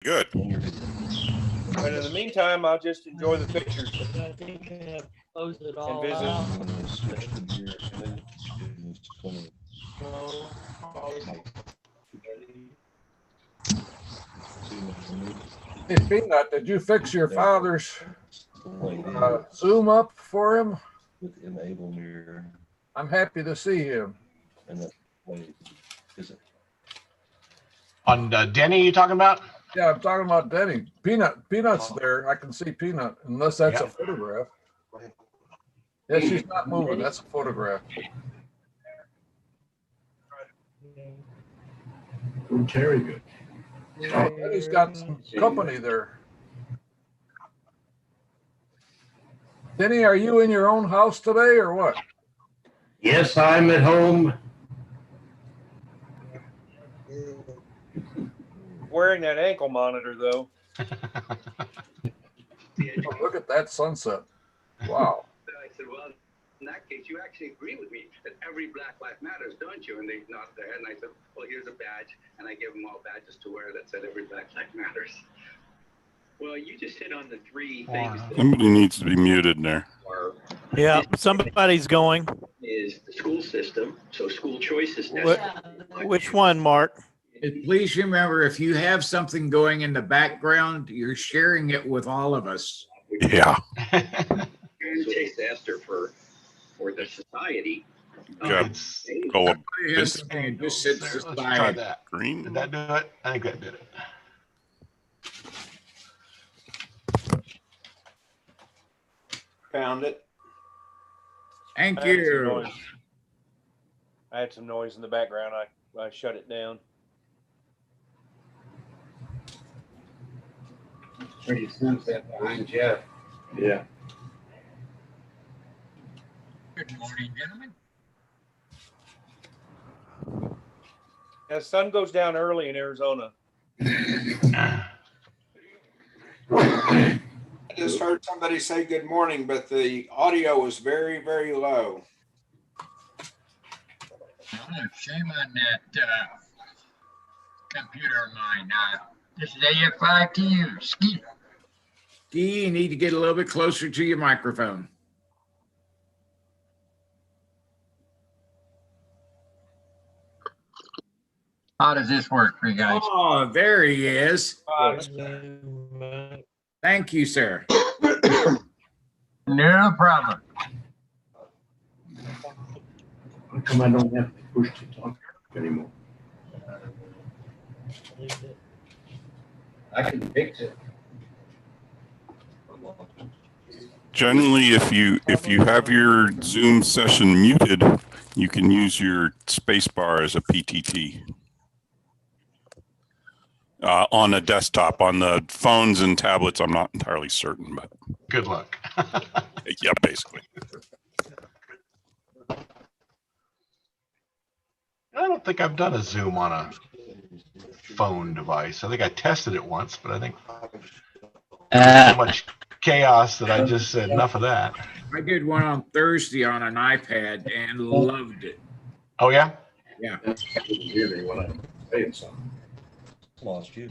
Good. But in the meantime, I'll just enjoy the pictures I think I close it all and visit. out. I'm gonna switch the gear and then it's gonna So, see what you need. Hey, Peanut, did you fix your father's Like this Zoom up for him? with enable mirror I'm happy to see him. and that way is it? On Denny, you talking about? Yeah, I'm talking about Denny. Peanut's there. I can see Peanut, unless that's a Yeah. photograph. Yeah, she's not moving. That's a photograph. Very good. Denny's got some company there. Denny, are you in your own house today or what? Yes, I'm at home. Wearing that ankle monitor, though. Oh, look at that sunset. Wow. I said, well, in that case, you actually agree with me that every Black Life Matters, don't you? And they nodded their head, and I said, well, here's a badge. And I gave them all badges to wear that said every Black Life Matters. Well, you just hit on the three things that Somebody needs to be muted there. are, Yeah, somebody's going. is the school system. So school choices. Which one, Mark? Please remember, if you have something going in the background, you're sharing it with all of us. Yeah. And Chase Esther for the society. Good. They- Go up Everybody has something that just sits Let's try aside. that. green. Did that do it? I think that did it. Found it. Thank I had some you. noise. I had some noise in the background. I shut it down. Where you sense that behind Jeff. Yeah. Good morning, gentlemen. Yeah, the sun goes down early in Arizona. I just heard somebody say good morning, but the audio was very, very low. Oh, shame on that computer of mine. This is AF5TU. Ski. Ski, you need to get a little bit closer to your microphone. How does this work for you guys? Oh, there he is. Thank you, sir. No problem. How come I don't have to push to talk anymore? I can fix it. Generally, if you have your Zoom session muted, you can use your space bar as a PTT. On a desktop, on the phones and tablets, I'm not entirely certain, but Good luck. yeah, basically. I don't think I've done a Zoom on a phone device. I think I tested it once, but I think so much chaos that I just said enough of that. I did one on Thursday on an iPad and loved it. Oh, yeah? Yeah. That's really what I'm saying something. Lost you.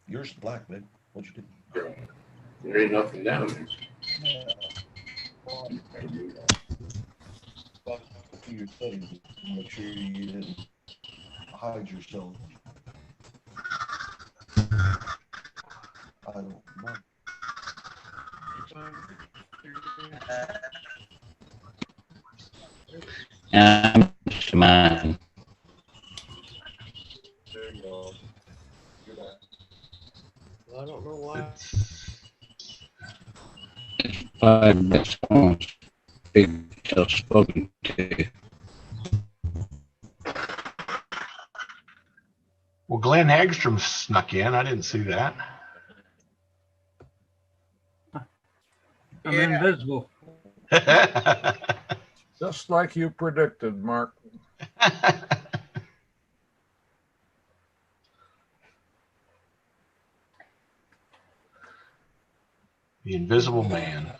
Yours is black, man. What'd you do? There ain't nothing down there. Your settings, make sure you didn't hide yourself. I don't know. Mine. There you go. You're back. I don't know why. Five best phones. Big spoken to. Well, Glenn Hagstrom snuck in. I didn't see that. I'm invisible. Just like you predicted, Mark. The Invisible Man.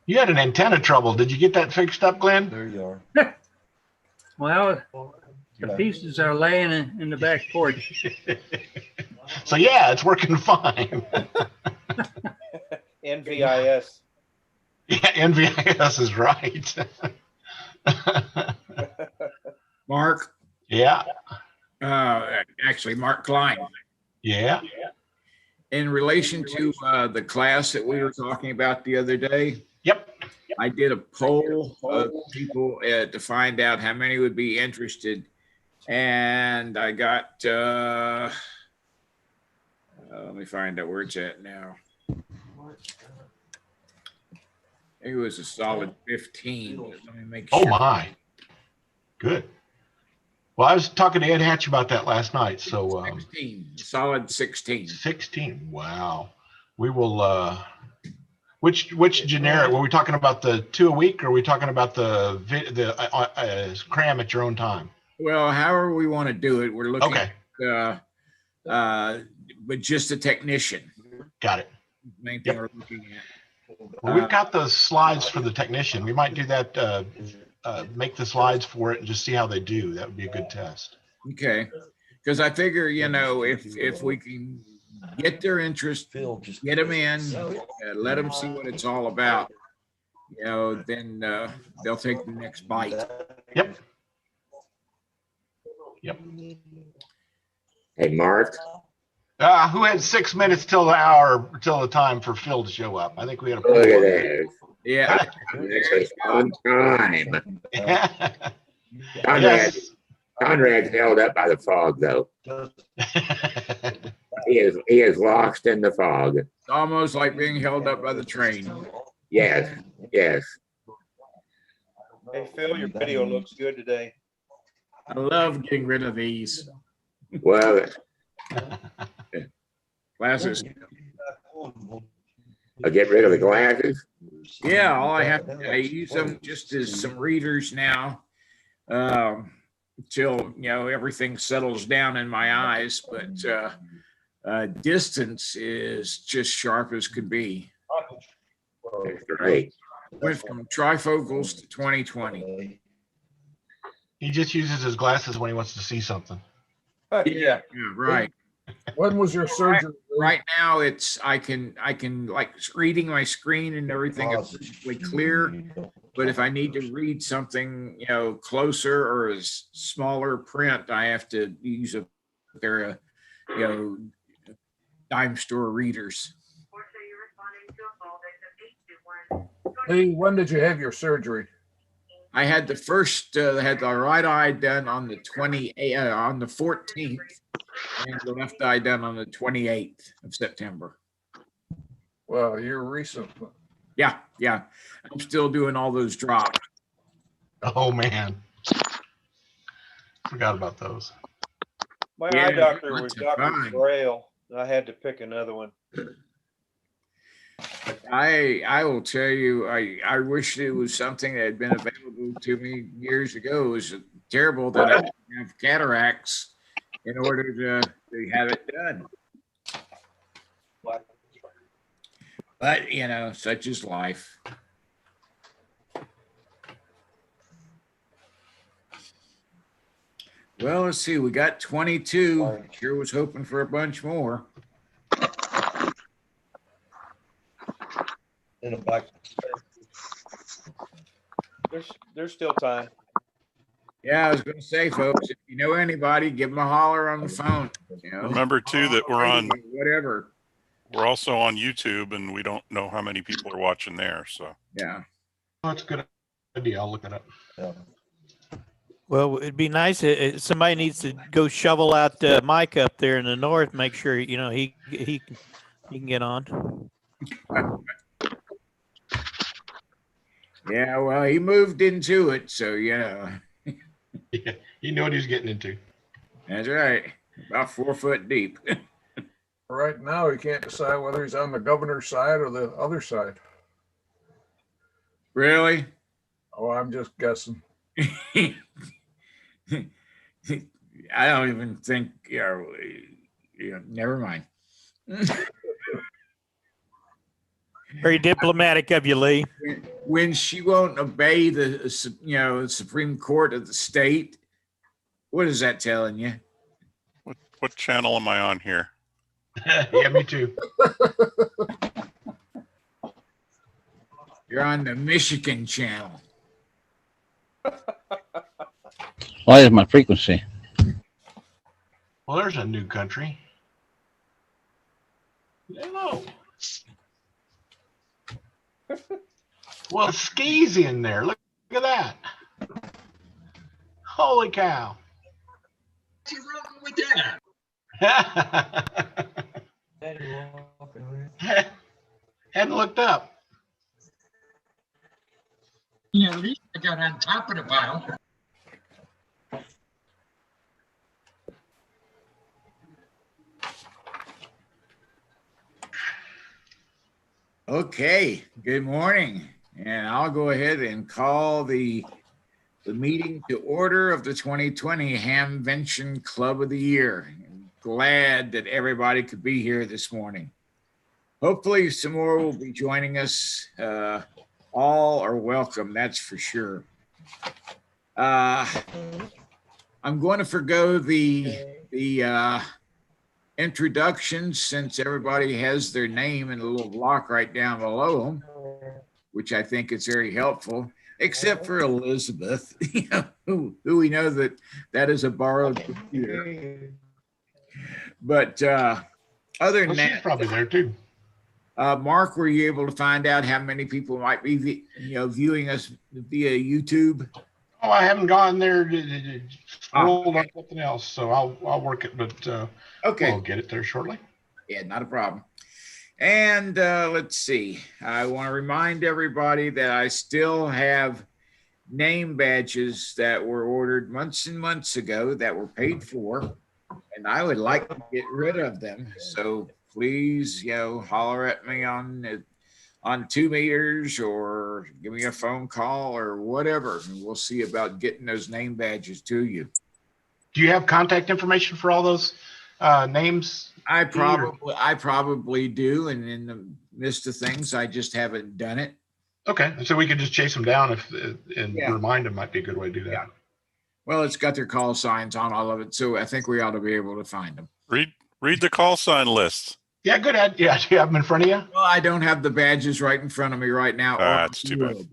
You had an antenna trouble. Did you get that fixed up, Glenn? There you are. Well, the pieces are laying in the back porch. So yeah, it's working fine. NVIS. Yeah, NVIS is right. Mark, Yeah, actually, Mark Klein. yeah. In relation to the class that we were talking about the other day, Yep. I did a poll of people to find out how many would be interested. And I got, let me find out where it's at now. It was a solid 15. Let me make sure. Oh my. Good. Well, I was talking to Ed Hatch about that last night. So 16, solid 16. 16. Wow. We will. Which generic? Were we talking about the 2 a week, or are we talking about the cram at your own time? Well, however we want to do it, we're looking. Okay. But just a technician. Got it. Main thing we're looking at. Well, we've got the slides for the technician. We might do that. Make the slides for it and just see how they do. That would be a good test. Okay, because I figure, you know, if we can get their interest, get them in, let them see what it's all about, you know, then they'll take the next bite. Yep. Yep. Hey, Mark. Who had 6 minutes till the time for Phil to show up? I think we had a poll. Look at that. Yeah. Actually, on time. Yes. Conrad's held up by the fog, though. He is lost in the fog. It's almost like being held up by the train. Yes, yes. Hey, Phil, your video looks good today. I love getting rid of these Well, glasses. I'll get rid of the glasses. Yeah, all I have to, I use them just as some readers now, until, you know, everything settles down in my eyes. But distance is just sharp as could be. That's great. Went from trifocals to 20/20. He just uses his glasses when he wants to see something. Yeah, right. When was your surgery? Right now, it's I can like reading my screen and everything is perfectly clear. But if I need to read something, you know, closer or a smaller print, I have to use a pair of, you know, dime store readers. Lee, when did you have your surgery? I had the first, had the right eye done on the 14th, and the left eye done on the 28th of September. Well, you're recent. Yeah, yeah. I'm still doing all those drops. Oh man, forgot about those. My Yeah, eye doctor that's was Dr. fine. Braille. I had to pick another one. I will tell you, I wish it was something that had been available to me years ago. It was terrible that I have cataracts in order to have it done. But, you know, such is life. Well, let's see. We got 22. Sure was hoping for a bunch more. In a back. There's still time. Yeah, I was going to say, folks, if you know anybody, give them a holler on the phone. You know? Remember too that we're on, whatever. we're also on YouTube, and we don't know how many people are watching there. So Yeah. That's a good idea. I'll look it up. Yeah. Well, it'd be nice if somebody needs to go shovel out Mike up there in the north. Make sure, you know, he can get on. Yeah, well, he moved into it, so yeah. Yeah, he knew what he was getting into. That's right. About 4 foot deep. Right now, he can't decide whether he's on the governor's side or the other side. Really? Oh, I'm just guessing. I don't even think, never mind. Very diplomatic of you, Lee. When she won't obey the Supreme Court of the state, what is that telling you? What channel am I on here? Yeah, me too. You're on the Michigan channel. Why is my frequency? Well, there's a new country. Hello. Well, skis in there. Look at that. Holy cow. What's wrong with that? Hadn't looked up. Yeah, at least I got on top of the pile. Okay, good morning. And I'll go ahead and call the meeting to order of the 2020 Hamvention Club of the Year. I'm glad that everybody could be here this morning. Hopefully some more will be joining us. All are welcome, that's for sure. I'm going to forgo the introductions since everybody has their name in a little block right down below them, which I think is very helpful, except for Elizabeth, who we know that is a borrowed computer. But other than She's that, probably there too. Mark, were you able to find out how many people might be, viewing us via YouTube? Oh, I haven't gone there to scroll up something else, so I'll work it, but okay, we'll get it there shortly. Yeah, not a problem. And let's see. I want to remind everybody that I still have name badges that were ordered months and months ago that were paid for, and I would like to get rid of them. So please, holler at me on 2 meters or give me a phone call or whatever, and we'll see about getting those name badges to you. Do you have contact information for all those names? I probably do, and in the midst of things, I just haven't done it. Okay, so we could just chase them down and Yeah. remind them might be a good way to do that. Yeah. Well, it's got their call signs on all of it, so I think we ought to be able to find them. Read the call sign list. Yeah, good. Yeah, do you have them in front of you? Well, I don't have the badges right in front of me right now. That's too bad.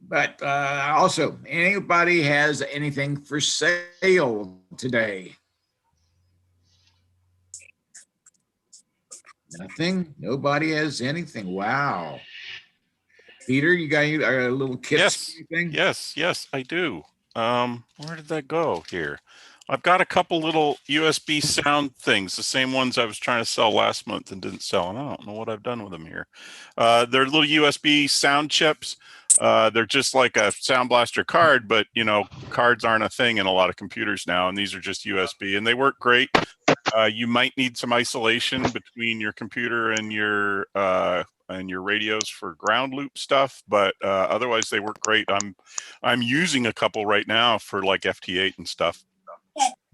But also, anybody has anything for sale today? Nothing. Nobody has anything. Wow. Peter, you got a little kit? Yes, I do. Where did that go here? I've got a couple little USB sound things, the same ones I was trying to sell last month and didn't sell, and I don't know what I've done with them here. They're little USB sound chips. They're just like a Sound Blaster card, but cards aren't a thing in a lot of computers now, and these are just USB, and they work great. You might need some isolation between your computer and your radios for ground loop stuff, but otherwise they work great. I'm using a couple right now for like FT8 and stuff.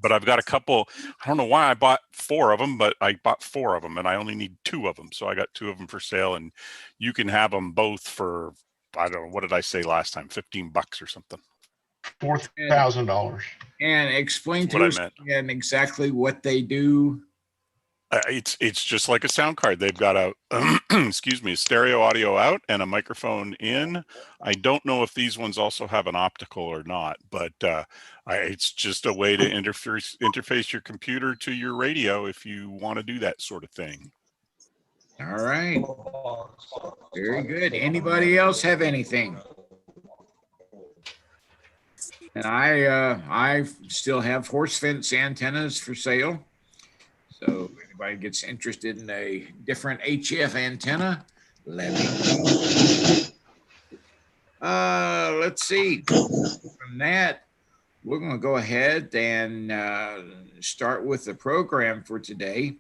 But I've got a couple. I don't know why I bought 4 of them, but I bought 4 of them, and I only need 2 of them. So I got 2 of them for sale, and you can have them both for, I don't know, what did I say last time? $15 or something. $4,000. And explain to us again exactly what they do. It's just like a sound card. They've got a excuse me, stereo audio out and a microphone in. I don't know if these ones also have an optical or not, but it's just a way to interface your computer to your radio if you want to do that sort of thing. All right. Very good. Anybody else have anything? And I still have horse fence antennas for sale. So if anybody gets interested in a different HF antenna, let me know. Let's see. From that, we're going to go ahead and start with the program for today.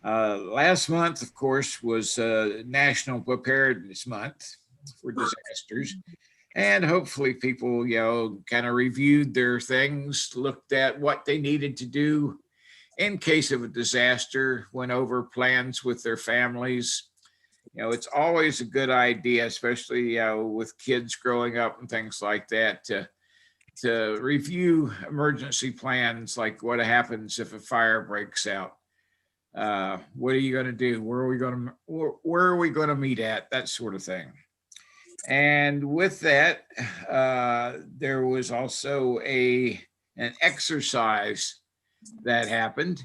Last month, of course, was National Preparedness Month for disasters. And hopefully people, kind of reviewed their things, looked at what they needed to do, in case of a disaster, went over plans with their families. It's always a good idea, especially with kids growing up and things like that, to review emergency plans, like what happens if a fire breaks out. What are you going to do? Where are we going to meet at? That sort of thing. And with that, there was also an exercise that happened.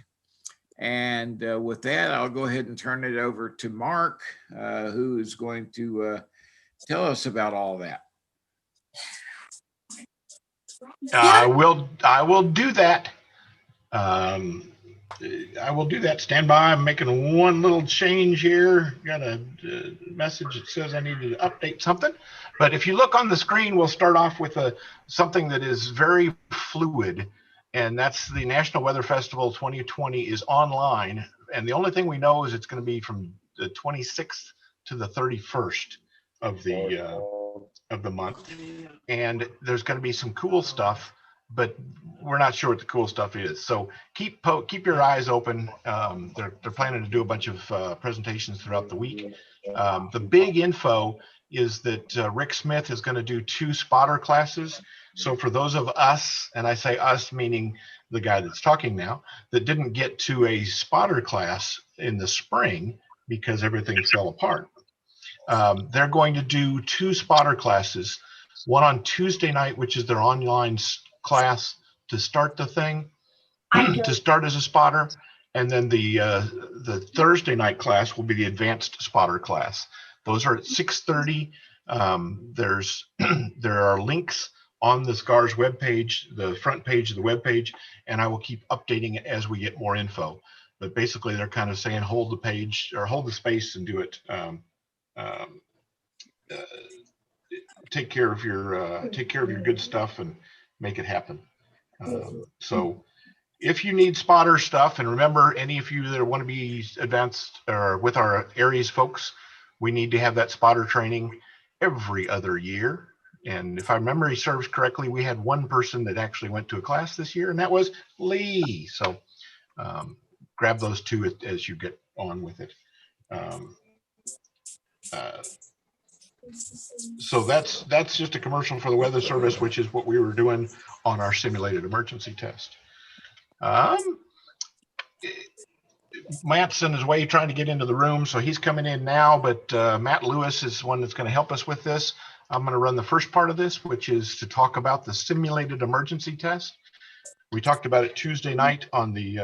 And with that, I'll go ahead and turn it over to Mark, who is going to tell us about all that. I will do that. I will do that. Stand by. I'm making one little change here. Got a message that says I need to update something. But if you look on the screen, we'll start off with something that is very fluid, and that's the National Weather Festival 2020 is online. And the only thing we know is it's going to be from the 26th to the 31st of the month. And there's going to be some cool stuff, but we're not sure what the cool stuff is. So keep your eyes open. They're planning to do a bunch of presentations throughout the week. The big info is that Rick Smith is going to do 2 spotter classes. So for those of us, and I say us meaning the guy that's talking now, that didn't get to a spotter class in the spring because everything fell apart, they're going to do 2 spotter classes, one on Tuesday night, which is their online class to start the thing, to start as a spotter, and then the Thursday night class will be the advanced spotter class. Those are at 6:30. There are links on the SCARS webpage, the front page of the webpage, and I will keep updating it as we get more info. But basically, they're kind of saying hold the page or hold the space and do it. Take care of your good stuff and make it happen. So if you need spotter stuff, and remember, any of you that want to be advanced or with our Aries folks, we need to have that spotter training every other year. And if my memory serves correctly, we had one person that actually went to a class this year, and that was Lee. So grab those 2 as you get on with it. So that's just a commercial for the Weather Service, which is what we were doing on our simulated emergency test. Matt's on his way trying to get into the room, so he's coming in now, but Matt Lewis is one that's going to help us with this. I'm going to run the first part of this, which is to talk about the simulated emergency test. We talked about it Tuesday night on the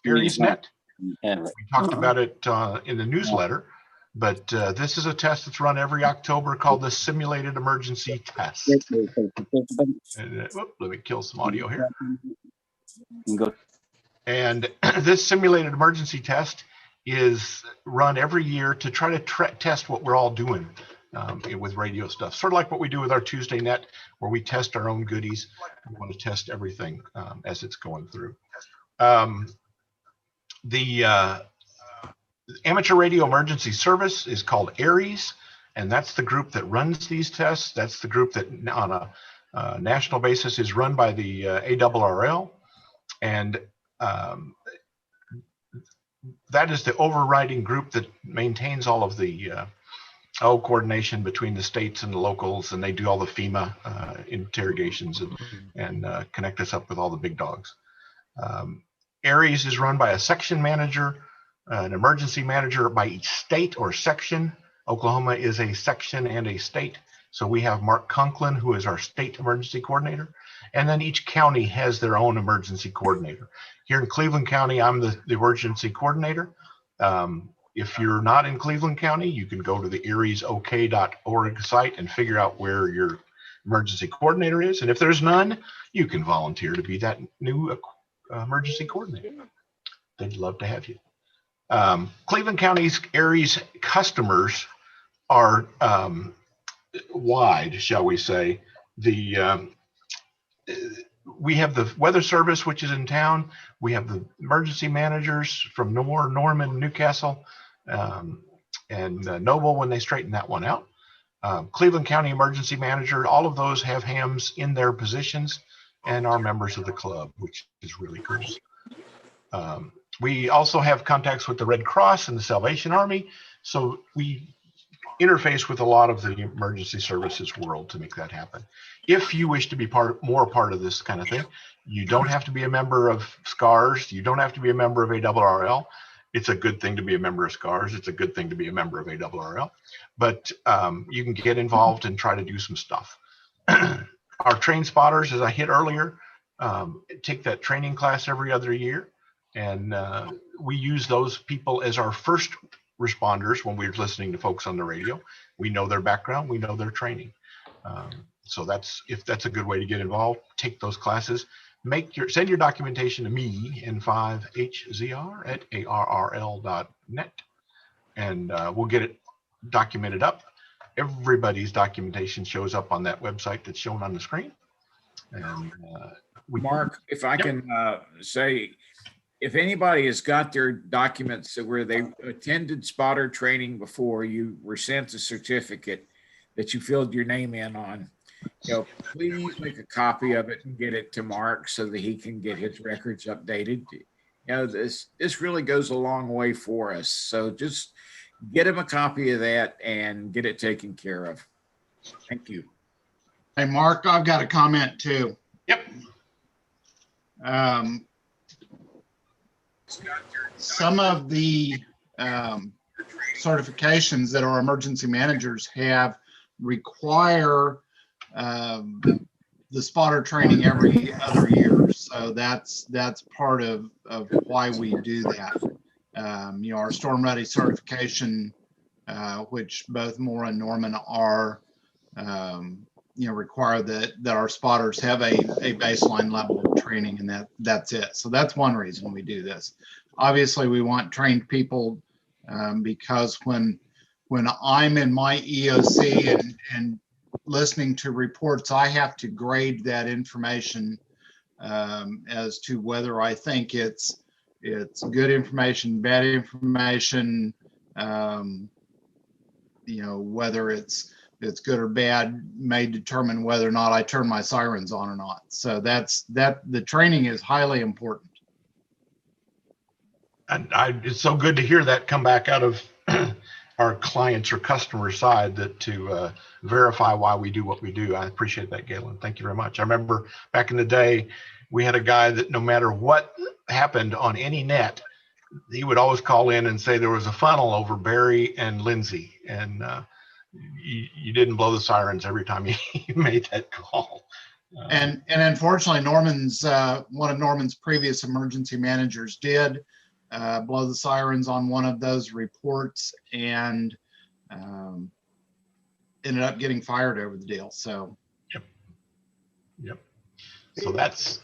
AriesNet. We talked about it in the newsletter, but this is a test that's run every October called the simulated emergency test. And, let me kill some audio here. And this simulated emergency test is run every year to try to test what we're all doing with radio stuff. Sort of like what we do with our Tuesday Net, where we test our own goodies. We want to test everything as it's going through. The Amateur Radio Emergency Service is called Aries, and that's the group that runs these tests. That's the group that on a national basis is run by the ARRL, and that is the overriding group that maintains all of the coordination between the states and the locals, and they do all the FEMA interrogations and connect us up with all the big dogs. Aries is run by a section manager, an emergency manager by each state or section. Oklahoma is a section and a state. So we have Mark Conklin, who is our state emergency coordinator. And then each county has their own emergency coordinator. Here in Cleveland County, I'm the emergency coordinator. If you're not in Cleveland County, you can go to the ariesok.org site and figure out where your emergency coordinator is. And if there's none, you can volunteer to be that new emergency coordinator. They'd love to have you. Cleveland County's Aries customers are wide, shall we say. We have the Weather Service, which is in town. We have the emergency managers from Norman, Newcastle, and Noble when they straighten that one out. Cleveland County Emergency Manager, all of those have hams in their positions and are members of the club, which is really cool. We also have contacts with the Red Cross and the Salvation Army. So we interface with a lot of the emergency services world to make that happen. If you wish to be more part of this kind of thing, you don't have to be a member of SCARS. You don't have to be a member of ARRL. It's a good thing to be a member of SCARS. It's a good thing to be a member of ARRL. But you can get involved and try to do some stuff. Our train spotters, as I hit earlier, take that training class every other year. And we use those people as our first responders when we're listening to folks on the radio. We know their background, we know their training. So if that's a good way to get involved, take those classes. Send your documentation to me, n5hzr@arrl.net, and we'll get it documented up. Everybody's documentation shows up on that website that's shown on the screen. And Mark, if I can say, if anybody has got their documents where they attended spotter training before, you were sent a certificate that you filled your name in on, please make a copy of it and get it to Mark so that he can get his records updated. This really goes a long way for us. So just get him a copy of that and get it taken care of. Thank you. Hey, Mark, I've got a comment too. Yep. Some of the certifications that our emergency managers have require the spotter training every other year. So that's part of why we do that. Our storm ready certification, which both Maura and Norman are, require that our spotters have a baseline level of training, and that's it. So that's one reason we do this. Obviously, we want trained people because when I'm in my EOC and listening to reports, I have to grade that information as to whether I think it's good information, bad information, whether it's good or bad may determine whether or not I turn my sirens on or not. So the training is highly important. And it's so good to hear that come back out of our clients or customer side, that to verify why we do what we do. I appreciate that, Galen. Thank you very much. I remember back in the day, we had a guy that no matter what happened on any net, he would always call in and say there was a funnel over Barry and Lindsay, and you didn't blow the sirens every time you made that call. And unfortunately, one of Norman's previous emergency managers did blow the sirens on one of those reports and ended up getting fired over the deal. So yep. So that's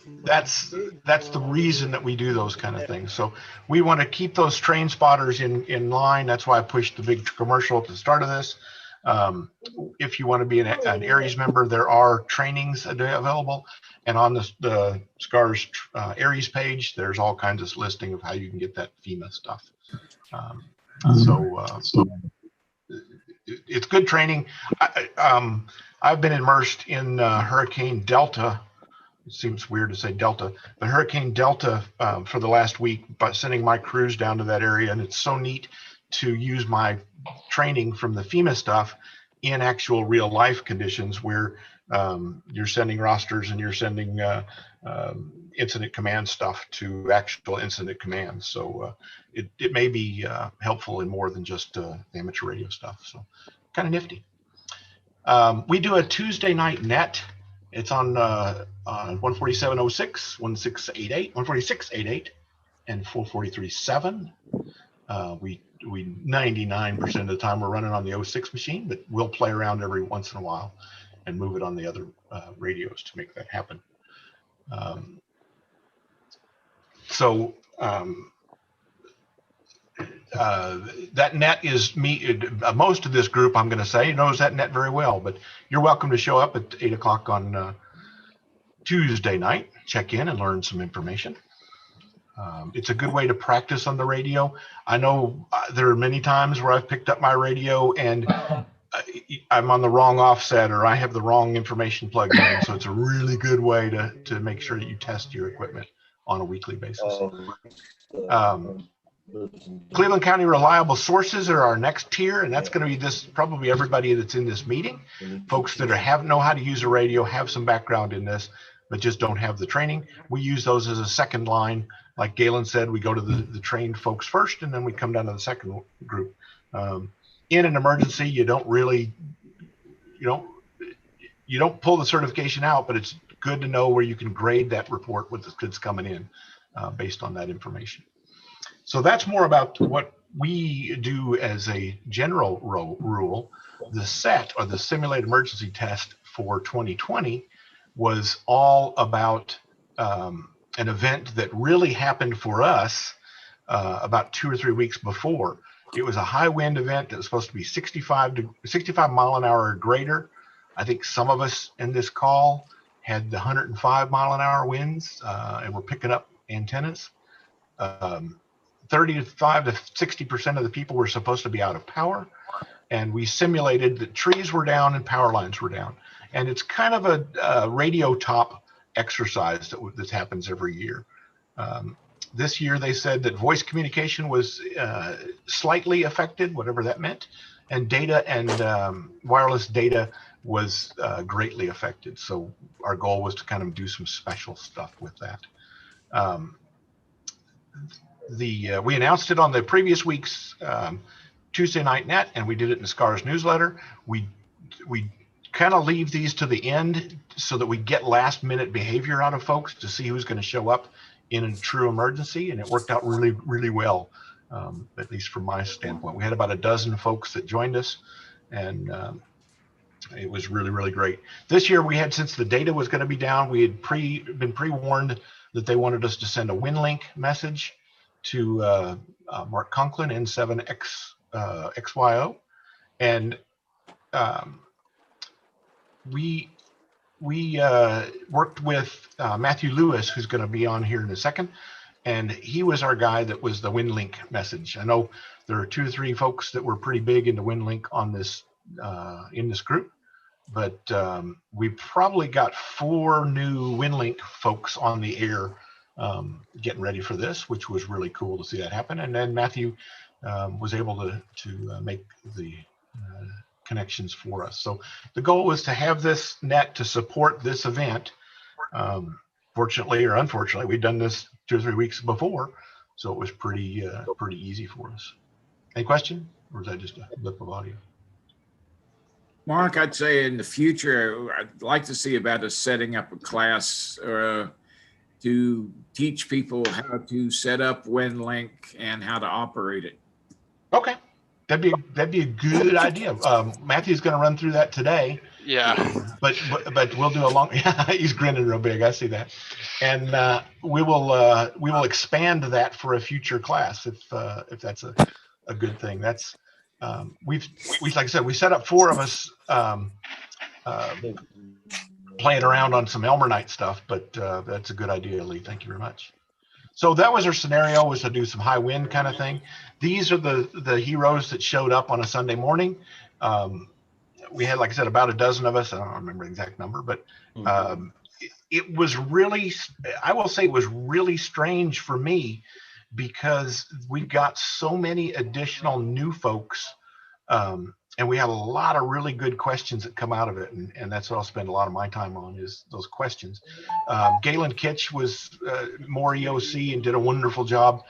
the reason that we do those kind of things. So we want to keep those train spotters in line. That's why I pushed the big commercial at the start of this. If you want to be an ARES member, there are trainings available, and on the SCARS ARES page, there's all kinds of listing of how you can get that FEMA stuff. So it's good training. I've been immersed in Hurricane Delta. It seems weird to say Delta, but Hurricane Delta for the last week, by sending my crews down to that area, and it's so neat to use my training from the FEMA stuff in actual real life conditions where you're sending rosters and you're sending incident command stuff to actual incident commands. So it may be helpful in more than just amateur radio stuff. So kind of nifty. We do a Tuesday night net. It's on 147.06, 1688, 146.88, and 443.7. We 99% of the time we're running on the 06 machine, but we'll play around every once in a while and move it on the other radios to make that happen. That net is me. Most of this group, I'm going to say, knows that net very well, but you're welcome to show up at 8 o'clock on Tuesday night, check in and learn some information. It's a good way to practice on the radio. I know there are many times where I've picked up my radio and I'm on the wrong offset or I have the wrong information plugged in. So it's a really good way to make sure that you test your equipment on a weekly basis. Cleveland County Reliable Sources are our next tier, and that's going to be this probably everybody that's in this meeting. Folks that know how to use a radio, have some background in this, but just don't have the training. We use those as a second line. Like Galen said, we go to the trained folks first, and then we come down to the second group. In an emergency, you don't pull the certification out, but it's good to know where you can grade that report with the kids coming in based on that information. So that's more about what we do as a general rule. The SET, or the Simulated Emergency Test for 2020, was all about an event that really happened for us about 2 or 3 weeks before. It was a high wind event that was supposed to be 65 mile an hour or greater. I think some of us in this call had the 105 mile an hour winds and were picking up antennas. 35 to 60% of the people were supposed to be out of power. And we simulated that trees were down and power lines were down. And it's kind of a radio top exercise that happens every year. This year they said that voice communication was slightly affected, whatever that meant. And data and wireless data was greatly affected. So our goal was to kind of do some special stuff with that. We announced it on the previous week's Tuesday Night Net, and we did it in the SCARS newsletter. We kind of leave these to the end so that we get last minute behavior out of folks to see who's going to show up in a true emergency, and it worked out really, really well, at least from my standpoint. We had about a dozen folks that joined us, and it was really, really great. This year we had, since the data was going to be down, we had been pre-warned that they wanted us to send a Winlink message to Mark Conklin, N7XYO, and we worked with Matthew Lewis, who's going to be on here in a second, and he was our guy that was the Winlink message. I know there are 2 or 3 folks that were pretty big into Winlink on this in this group, but we probably got 4 new Winlink folks on the air getting ready for this, which was really cool to see that happen. And then Matthew was able to make the connections for us. So the goal was to have this net to support this event. Fortunately or unfortunately, we'd done this 2 or 3 weeks before, so it was pretty easy for us. Any question, or is that just a blip of audio? Mark, I'd say in the future, I'd like to see about us setting up a class to teach people how to set up Winlink and how to operate it. Okay, that'd be a good idea. Matthew's going to run through that today. Yeah. But we'll do a long. He's grinning real big. I see that, and we will expand that for a future class if that's a good thing. That's we like I said, we set up 4 of us playing around on some Elmer Night stuff, but that's a good idea, Lee. Thank you very much. So that was our scenario, was to do some high wind kind of thing. These are the heroes that showed up on a Sunday morning. We had, like I said, about a dozen of us. I don't remember the exact number, but it was really, I will say it was really strange for me because we got so many additional new folks. And we have a lot of really good questions that come out of it. And that's what I'll spend a lot of my time on, is those questions. Galen Kitch was more EOC and did a wonderful job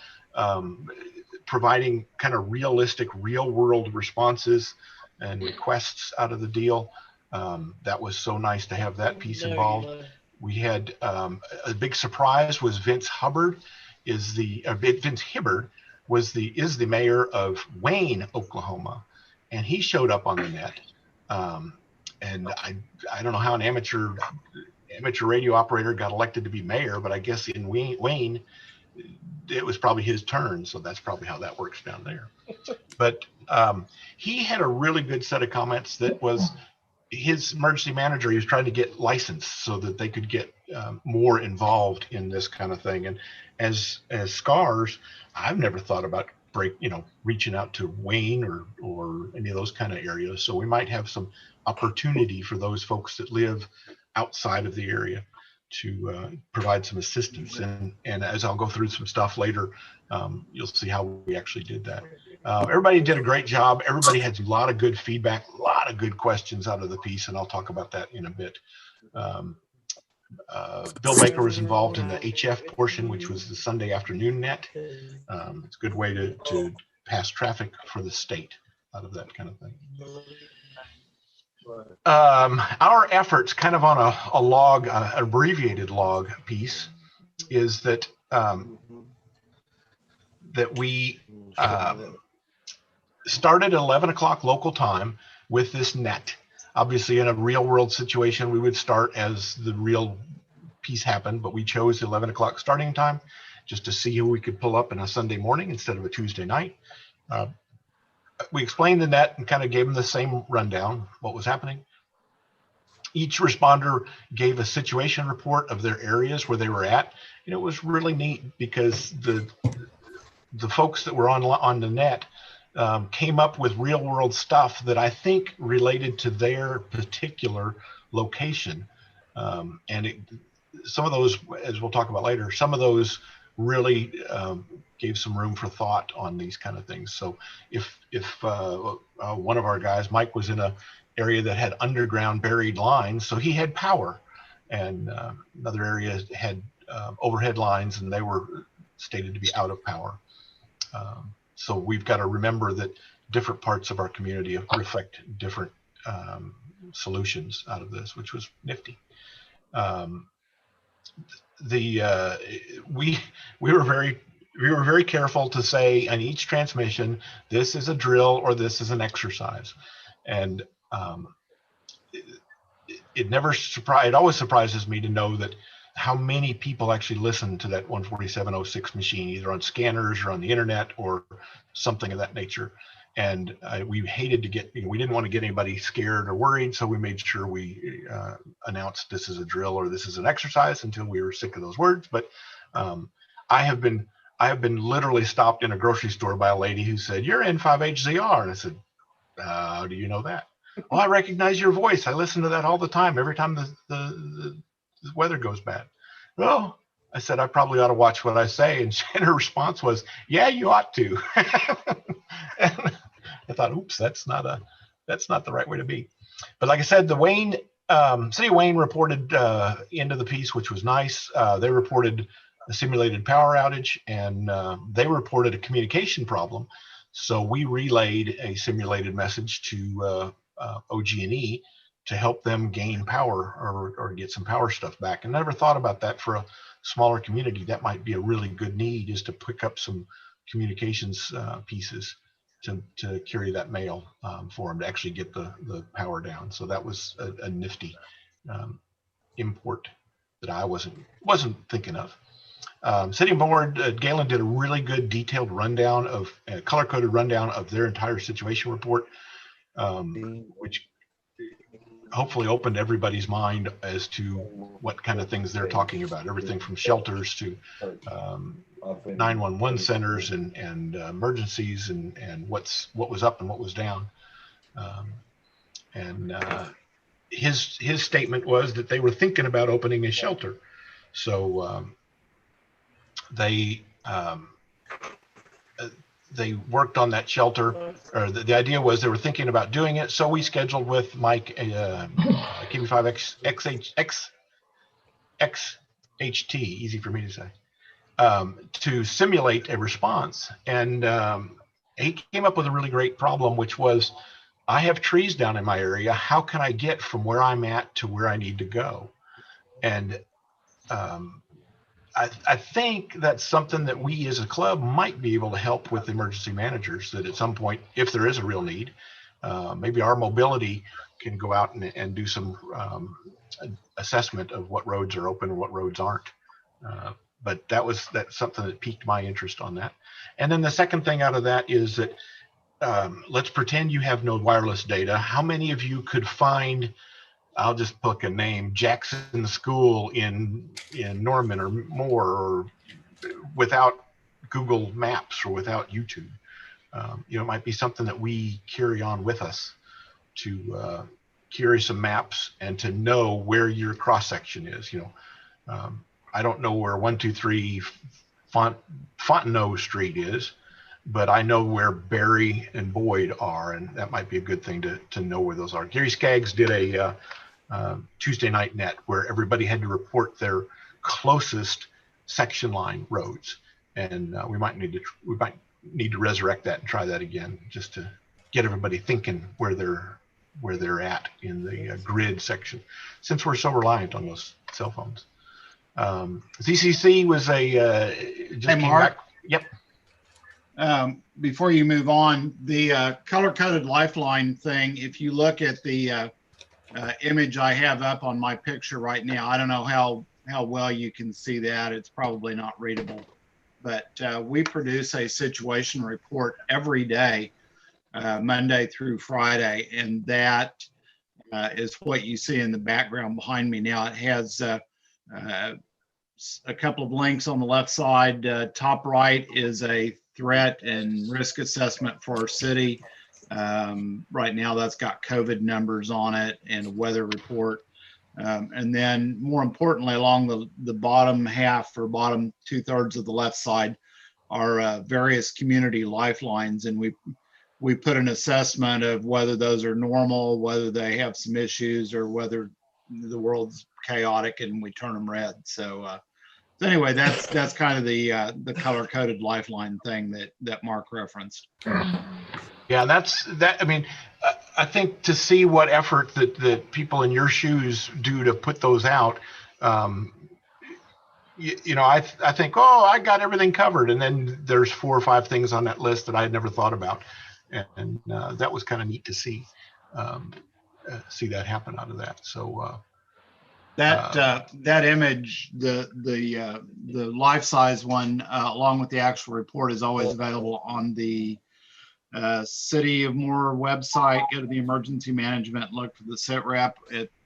providing kind of realistic, real world responses and requests out of the deal. That was so nice to have that piece involved. We had a big surprise was Vince Hibbard is the mayor of Wayne, Oklahoma. And he showed up on the net. And I don't know how an amateur radio operator got elected to be mayor, but I guess in Wayne, it was probably his turn. So that's probably how that works down there. But he had a really good set of comments that was his emergency manager. He was trying to get licensed so that they could get more involved in this kind of thing. And as SCARS, I've never thought about reaching out to Wayne or any of those kind of areas. So we might have some opportunity for those folks that live outside of the area. provide some assistance. And as I'll go through some stuff later, you'll see how we actually did that. Everybody did a great job. Everybody had a lot of good feedback, a lot of good questions out of the piece, and I'll talk about that in a bit. Bill Baker was involved in the HF portion, which was the Sunday afternoon net. It's a good way to pass traffic for the state out of that kind of thing. Our efforts, kind of on a log, an abbreviated log piece, is that that we started at 11 o'clock local time with this net. Obviously, in a real world situation, we would start as the real piece happened, but we chose 11 o'clock starting time just to see who we could pull up in a Sunday morning instead of a Tuesday night. We explained the net and kind of gave them the same rundown, what was happening. Each responder gave a situation report of their areas where they were at. And it was really neat because the folks that were on the net came up with real world stuff that I think related to their particular location. Some of those, as we'll talk about later, some of those really gave some room for thought on these kind of things. So if one of our guys, Mike, was in a area that had underground buried lines, so he had power, and another area had overhead lines and they were stated to be out of power. So we've got to remember that different parts of our community reflect different solutions out of this, which was nifty. We were very careful to say on each transmission, this is a drill or this is an exercise, and it always surprises me to know that how many people actually listen to that 14706 machine, either on scanners or on the internet or something of that nature. And we hated to get, we didn't want to get anybody scared or worried, so we made sure we announced this is a drill or this is an exercise until we were sick of those words. But I have been literally stopped in a grocery store by a lady who said, "You're N5HZR," and I said, "How do you know that?" "Well, I recognize your voice. I listen to that all the time. Every time the weather goes bad." "Well," I said, "I probably ought to watch what I say." And her response was, "Yeah, you ought to." And I thought, oops, that's not the right way to be. But like I said, the City of Wayne reported into the piece, which was nice. They reported a simulated power outage, and they reported a communication problem. So we relayed a simulated message to OG&E to help them gain power or get some power stuff back. And never thought about that for a smaller community. That might be a really good need, is to pick up some communications pieces to carry that mail for them to actually get the power down. So that was a nifty import that I wasn't thinking of. City Board, Galen did a really good detailed rundown of color-coded rundown of their entire situation report, which hopefully opened everybody's mind as to what kind of things they're talking about. Everything from shelters to 911 centers and emergencies and what was up and what was down. His statement was that they were thinking about opening a shelter. So they worked on that shelter, or the idea was they were thinking about doing it. So we scheduled with Mike, KB5XHT, easy for me to say, to simulate a response. And he came up with a really great problem, which was, I have trees down in my area. How can I get from where I'm at to where I need to go? And I think that's something that we as a club might be able to help with emergency managers, that at some point, if there is a real need, maybe our mobility can go out and do some assessment of what roads are open and what roads aren't. But that's something that piqued my interest on that. And then the second thing out of that is that let's pretend you have no wireless data. How many of you could find, I'll just pick a name, Jackson School in Norman or Moore, or without Google Maps or without YouTube? It might be something that we carry on with us, to carry some maps and to know where your cross section is. I don't know where 123 Fontenot Street is, but I know where Barry and Boyd are, and that might be a good thing to know where those are. Gary Skaggs did a Tuesday night net where everybody had to report their closest section line roads, and we might need to resurrect that and try that again, just to get everybody thinking where they're at in the grid section, since we're so reliant on those cell phones. ZCC was just Hey, came Mark. back. Yep. Before you move on, the color-coded lifeline thing, if you look at the image I have up on my picture right now, I don't know how well you can see that. It's probably not readable, but we produce a situation report every day, Monday through Friday, and that is what you see in the background behind me now. It has a couple of links on the left side. Top right is a threat and risk assessment for our city. Right now that's got COVID numbers on it and a weather report. And then more importantly, along the bottom half or bottom 2/3 of the left side are various community lifelines. And we put an assessment of whether those are normal, whether they have some issues, or whether the world's chaotic, and we turn them red. So anyway, that's kind of the color-coded lifeline thing that Mark referenced. Yeah, I mean, I think to see what effort that people in your shoes do to put those out, you know, I think, oh, I got everything covered, and then there's 4 or 5 things on that list that I had never thought about, and that was kind of neat to see that happen out of that. So that image, the life-size one, along with the actual report, is always available on the City of Moore website. Go to the emergency management, look for the sit rep.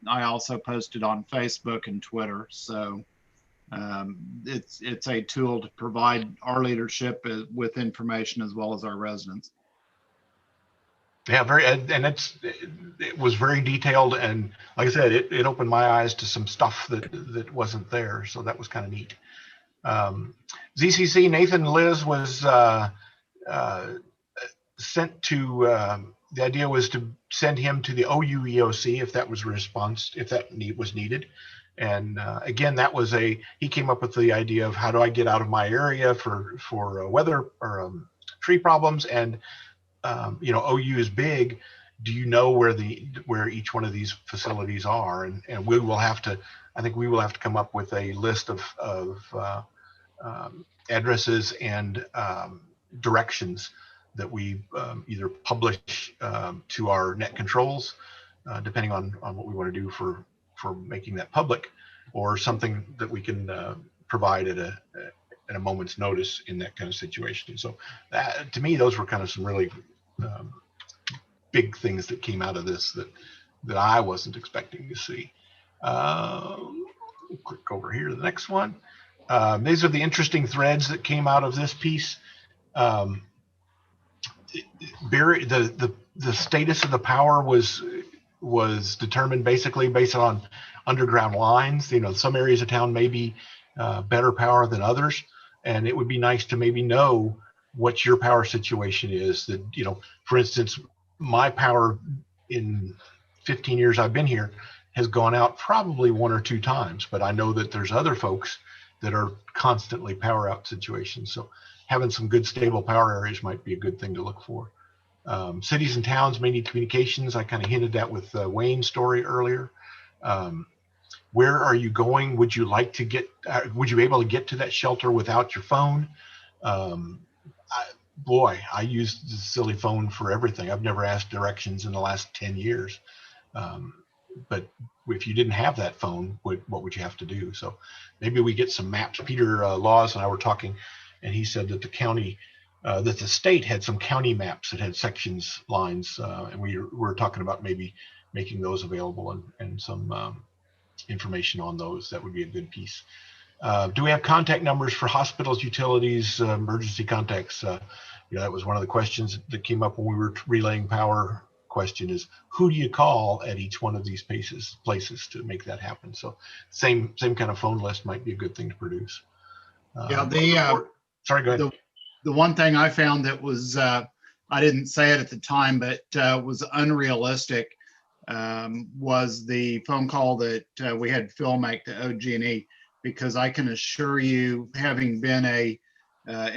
I also posted on Facebook and Twitter. So it's a tool to provide our leadership with information as well as our residents. Yeah, and it was very detailed, and like I said, it opened my eyes to some stuff that wasn't there. So that was kind of neat. ZCC Nathan Liz was sent to, the idea was to send him to the OU EOC if that was a response, if that was needed. And again, he came up with the idea of how do I get out of my area for weather or tree problems. And you know, OU is big. Do you know where each one of these facilities are? And I think we will have to come up with a list of addresses and directions that we either publish to our net controls, depending on what we want to do for making that public, or something that we can provide at a moment's notice in that kind of situation. So that, to me, those were kind of some really big things that came out of this that I wasn't expecting to see. Click over here to the next one. These are the interesting threads that came out of this piece. The status of the power was determined basically based on underground lines. You know, some areas of town may be better power than others, and it would be nice to maybe know what your power situation is. That, you know, for instance, my power in 15 years I've been here has gone out probably 1 or 2 times, but I know that there's other folks that are constantly power out situations. So having some good stable power areas might be a good thing to look for. Cities and towns may need communications. I kind of hinted that with Wayne's story earlier. Where are you going? Would you like to get, would you be able to get to that shelter without your phone? I use the silly phone for everything. I've never asked directions in the last 10 years. But if you didn't have that phone, what would you have to do? So maybe we get some maps. Peter Laws and I were talking, and he said that the county, that the state had some county maps that had sections, lines, and we were talking about maybe making those available and some information on those. That would be a good piece. Do we have contact numbers for hospitals, utilities, emergency contacts? You know, that was one of the questions that came up when we were relaying power question is, who do you call at each one of these places to make that happen? So same kind of phone list might be a good thing to produce. Yeah, Sorry, go ahead. the one thing I found that was, I didn't say it at the time, but was unrealistic, was the phone call that we had Phil make to OG&E, because I can assure you, having been in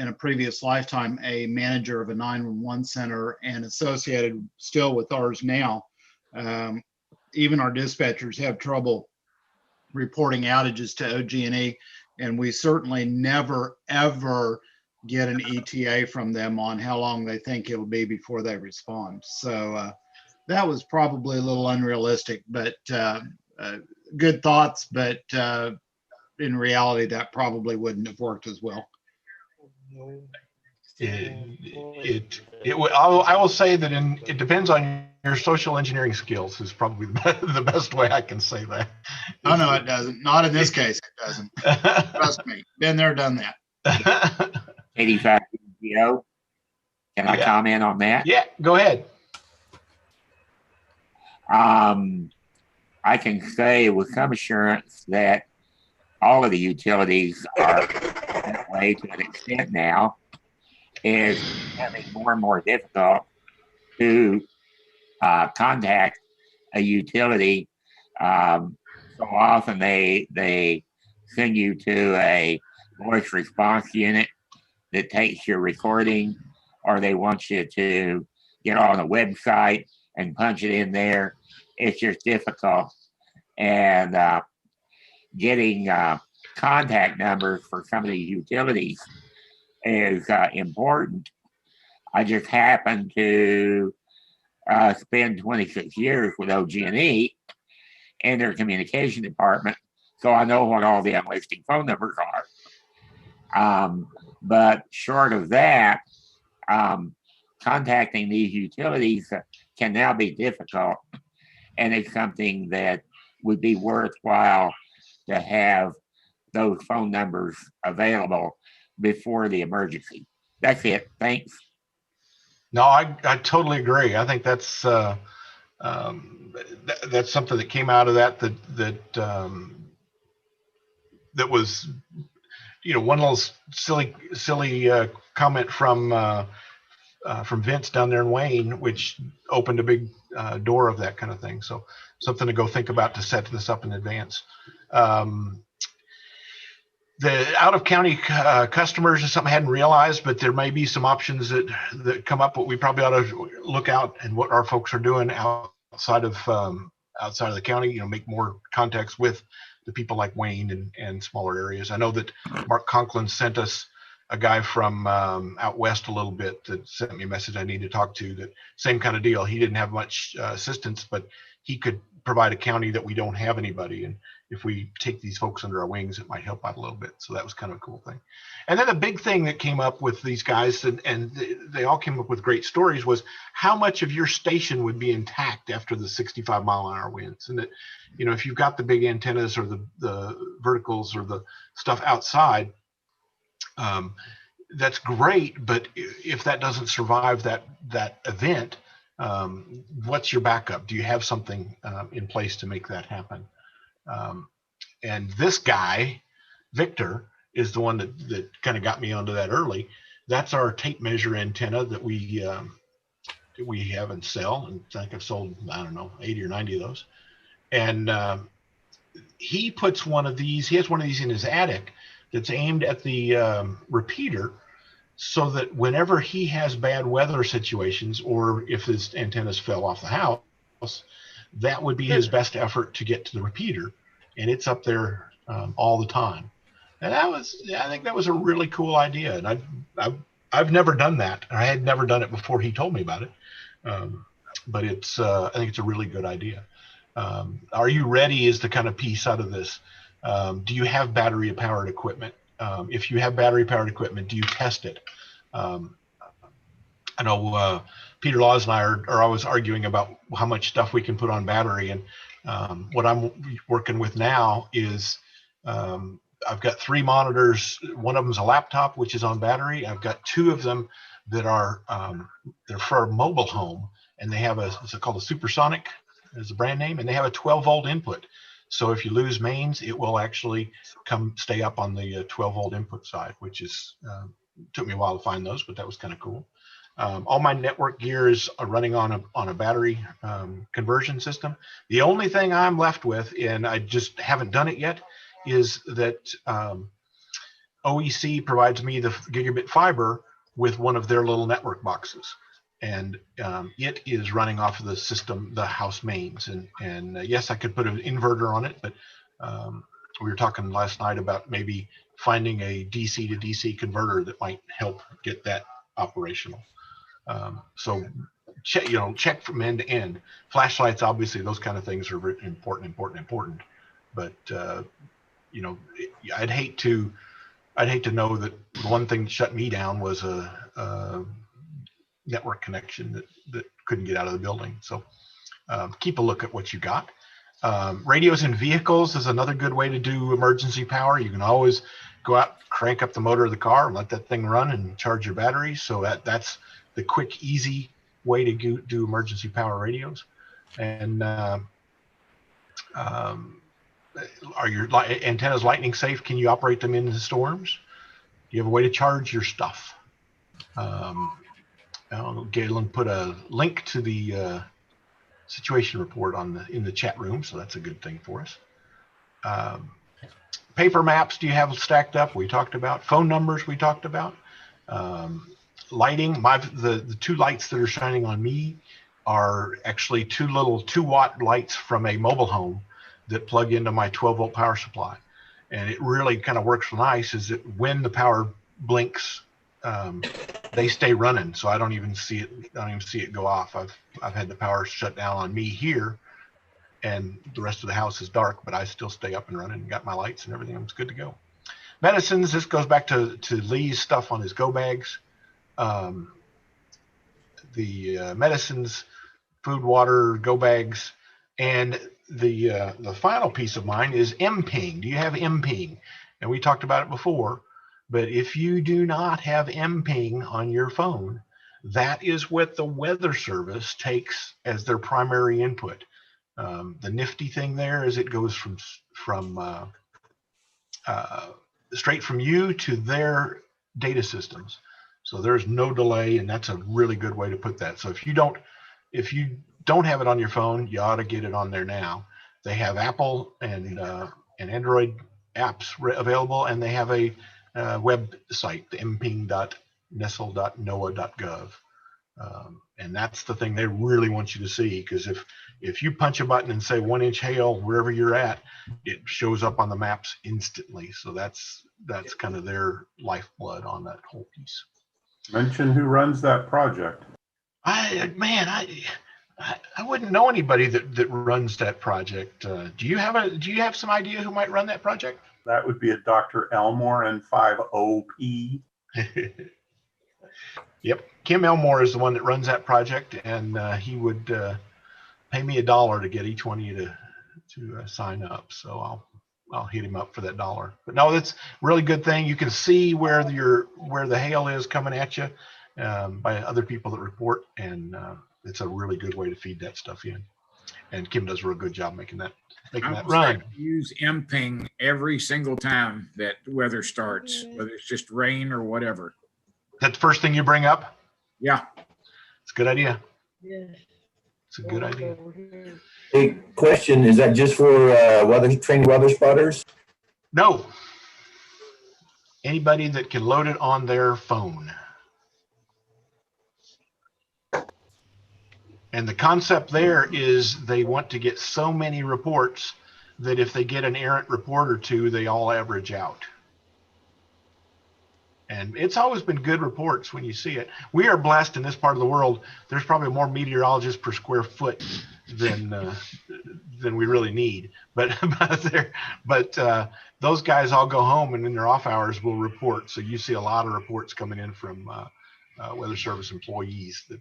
a previous lifetime, a manager of a 911 center and associated still with ours now, even our dispatchers have trouble reporting outages to OG&E, and we certainly never, ever get an ETA from them on how long they think it'll be before they respond. So that was probably a little unrealistic, but good thoughts, but in reality, that probably wouldn't have worked as well. I will say that it depends on your social engineering skills is probably the best way I can say that. Oh, no, it doesn't. Not in this case, it doesn't. Trust me. Been there, done that. 85 PTO. Can I comment on that? Yeah, go ahead. I can say with some assurance that all of the utilities are that way to an extent now. Is becoming more and more difficult to contact a utility. So often they send you to a voice response unit that takes your recording, or they want you to get on a website and punch it in there. It's just difficult. And getting contact numbers for some of these utilities is important. I just happened to spend 26 years with OG&E in their communication department, so I know what all the unlisted phone numbers are. But short of that, contacting these utilities can now be difficult, and it's something that would be worthwhile to have those phone numbers available before the emergency. That's it. Thanks. No, I totally agree. I think that's something that came out of that was, one little silly comment from Vince down there in Wayne, which opened a big door of that kind of thing. So something to go think about to set this up in advance. The out-of-county customers is something I hadn't realized, but there may be some options that come up. But we probably ought to look out and what our folks are doing outside of the county. Make more contacts with the people like Wayne and smaller areas. I know that Mark Conklin sent us a guy from out west a little bit that sent me a message I need to talk to. That same kind of deal. He didn't have much assistance, but he could provide a county that we don't have anybody. And if we take these folks under our wings, it might help out a little bit. So that was kind of a cool thing. And then the big thing that came up with these guys, and they all came up with great stories, was how much of your station would be intact after the 65-mile-an-hour winds. And that, if you've got the big antennas or the verticals or the stuff outside, that's great. But if that doesn't survive that event, what's your backup? Do you have something in place to make that happen? And this guy, Victor, is the one that kind of got me onto that early. That's our tape measure antenna that we have and sell. And I think I've sold, 80 or 90 of those. And he puts one of these, he has one of these in his attic that's aimed at the repeater, so that whenever he has bad weather situations, or if his antennas fell off the house, that would be his best effort to get to the repeater, and it's up there all the time. And I think that was a really cool idea. And I've never done that. I had never done it before he told me about it. But I think it's a really good idea. Are you ready is the kind of piece out of this. Do you have battery powered equipment? If you have battery powered equipment, do you test it? I know Peter Laws and I are always arguing about how much stuff we can put on battery. And what I'm working with now is I've got 3 monitors. One of them is a laptop, which is on battery. I've got 2 of them that are they're for a mobile home, and they have it's called a supersonic as a brand name, and they have a 12-volt input. So if you lose mains, it will actually stay up on the 12-volt input side, which is took me a while to find those, but that was kind of cool. All my network gear is running on a battery conversion system. The only thing I'm left with, and I just haven't done it yet, is that OEC provides me the gigabit fiber with one of their little network boxes, and it is running off of the system, the house mains. And yes, I could put an inverter on it, but we were talking last night about maybe finding a DC to DC converter that might help get that operational. So check from end to end. Flashlights, obviously, those kind of things are important. But I'd hate to know that the one thing that shut me down was a network connection that couldn't get out of the building. So keep a look at what you got. Radios in vehicles is another good way to do emergency power. You can always go out, crank up the motor of the car, and let that thing run and charge your batteries. So that's the quick, easy way to do emergency power radios. And are your antennas lightning safe? Can you operate them in the storms? Do you have a way to charge your stuff? Galen put a link to the situation report in the chat room, so that's a good thing for us. Paper maps, do you have stacked up? We talked about phone numbers. We talked about lighting. The two lights that are shining on me are actually two little 2-watt lights from a mobile home that plug into my 12-volt power supply, and it really kind of works nice. Is that when the power blinks, they stay running, so I don't even see it go off. I've had the power shut down on me here, and the rest of the house is dark, but I still stay up and running and got my lights and everything. It's good to go. Medicines, this goes back to Lee's stuff on his go bags. The medicines, food, water, go bags, and the final piece of mine is MPing. Do you have MPing? And we talked about it before, but if you do not have MPing on your phone, that is what the Weather Service takes as their primary input. The nifty thing there is it goes from straight from you to their data systems. So there's no delay, and that's a really good way to put that. So if you don't have it on your phone, you ought to get it on there now. They have Apple and Android apps available, and they have a website, the mping.nestle.noaa.gov. And that's the thing they really want you to see, because if you punch a button and say 1-inch hail wherever you're at, it shows up on the maps instantly. So that's kind of their lifeblood on that whole piece. Mention who runs that project. I wouldn't know anybody that runs that project. Do you have some idea who might run that project? That would be a Dr. Elmore and 50P. Yep, Kim Elmore is the one that runs that project, and he would pay me $1 to get each one of you to sign up. So I'll hit him up for that $1. But no, that's a really good thing. You can see where the hail is coming at you by other people that report, and it's a really good way to feed that stuff in. And Kim does a real good job making that run. Use MPing every single time that weather starts, whether it's just rain or whatever. That's the first thing you bring up? Yeah. It's a good idea. Yeah. It's a good idea. Hey, question, is that just for trained weather spotters? No. Anybody that can load it on their phone. And the concept there is they want to get so many reports that if they get an errant report or two, they all average out. And it's always been good reports when you see it. We are blessed in this part of the world. There's probably more meteorologists per square foot than we really need. But those guys all go home and in their off hours will report. So you see a lot of reports coming in from Weather Service employees that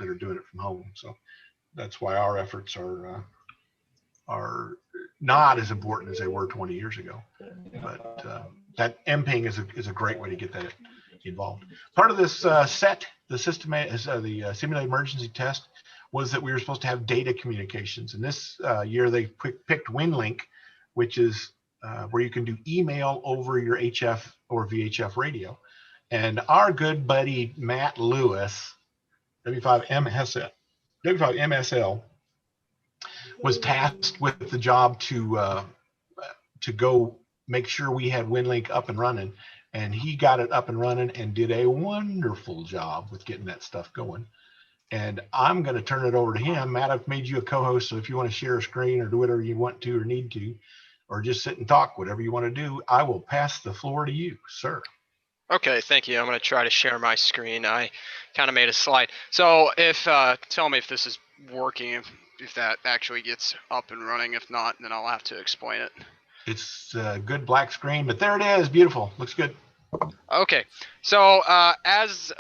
are doing it from home. So that's why our efforts are not as important as they were 20 years ago. But that MPing is a great way to get that involved. Part of this the system is the simulated emergency test. was that we were supposed to have data communications. And this year they picked Winlink, which is where you can do email over your HF or VHF radio. And our good buddy Matt Lewis, W5MSL, was tasked with the job to go make sure we had Winlink up and running. And he got it up and running and did a wonderful job with getting that stuff going. And I'm going to turn it over to him. Matt, I've made you a co-host, so if you want to share a screen or do whatever you want to or need to, or just sit and talk, whatever you want to do, I will pass the floor to you, sir. Okay, thank you. I'm going to try to share my screen. I kind of made a slide. So tell me if this is working, if that actually gets up and running. If not, then I'll have to explain it. It's a good black screen, but there it is. Beautiful. Looks good. Okay, so as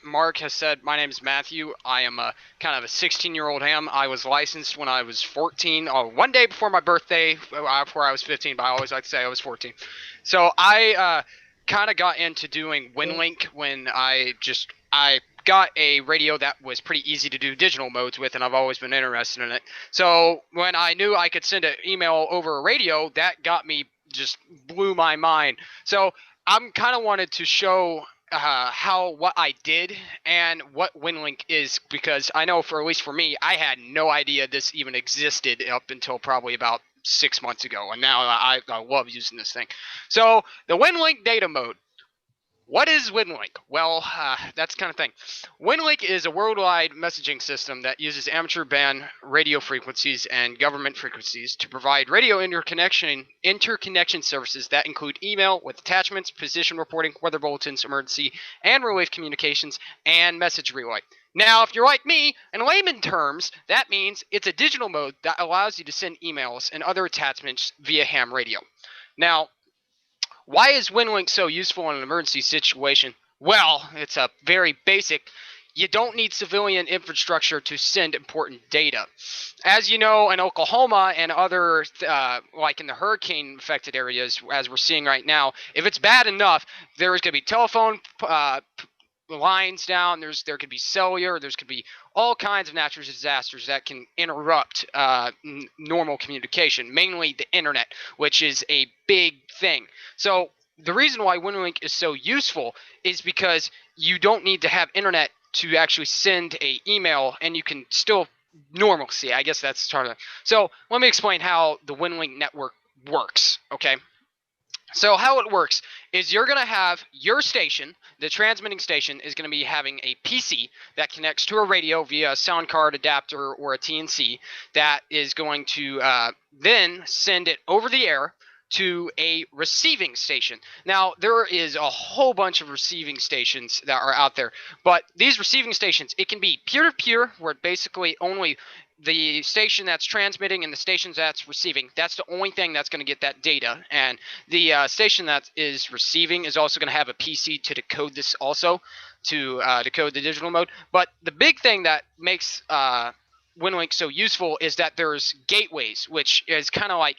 Mark has said, my name is Matthew. I am kind of a 16-year-old ham. I was licensed when I was 14, one day before my birthday, before I was 15, but I always like to say I was 14. So I kind of got into doing Winlink when I got a radio that was pretty easy to do digital modes with, and I've always been interested in it. So when I knew I could send an email over a radio, that got me, just blew my mind. So I'm kind of wanted to show what I did and what Winlink is, because I know at least for me, I had no idea this even existed up until probably about 6 months ago, and now I love using this thing. So the Winlink data mode. What is Winlink? Well, that's kind of thing. Winlink is a worldwide messaging system that uses amateur band radio frequencies and government frequencies to provide radio interconnection services that include email with attachments, position reporting, weather bulletins, emergency and relief communications, and message relay. Now, if you're like me, in layman terms, that means it's a digital mode that allows you to send emails and other attachments via ham radio. Now, why is Winlink so useful in an emergency situation? Well, it's a very basic. You don't need civilian infrastructure to send important data. As you know, in Oklahoma and other, like in the hurricane-affected areas, as we're seeing right now, if it's bad enough, there is going to be telephone lines down, there could be cellular, there's could be all kinds of natural disasters that can interrupt normal communication, mainly the internet, which is a big thing. So the reason why Winlink is so useful is because you don't need to have internet to actually send a email, and you can still normalcy. I guess that's part of it. So let me explain how the Winlink network works, okay? So how it works is you're going to have your station, the transmitting station is going to be having a PC that connects to a radio via a sound card adapter or a TNC that is going to then send it over the air to a receiving station. Now, there is a whole bunch of receiving stations that are out there, but these receiving stations, it can be peer-to-peer, where basically only the station that's transmitting and the stations that's receiving, that's the only thing that's going to get that data. And the station that is receiving is also going to have a PC to decode this also, to decode the digital mode. But the big thing that makes Winlink so useful is that there's gateways, which is kind of like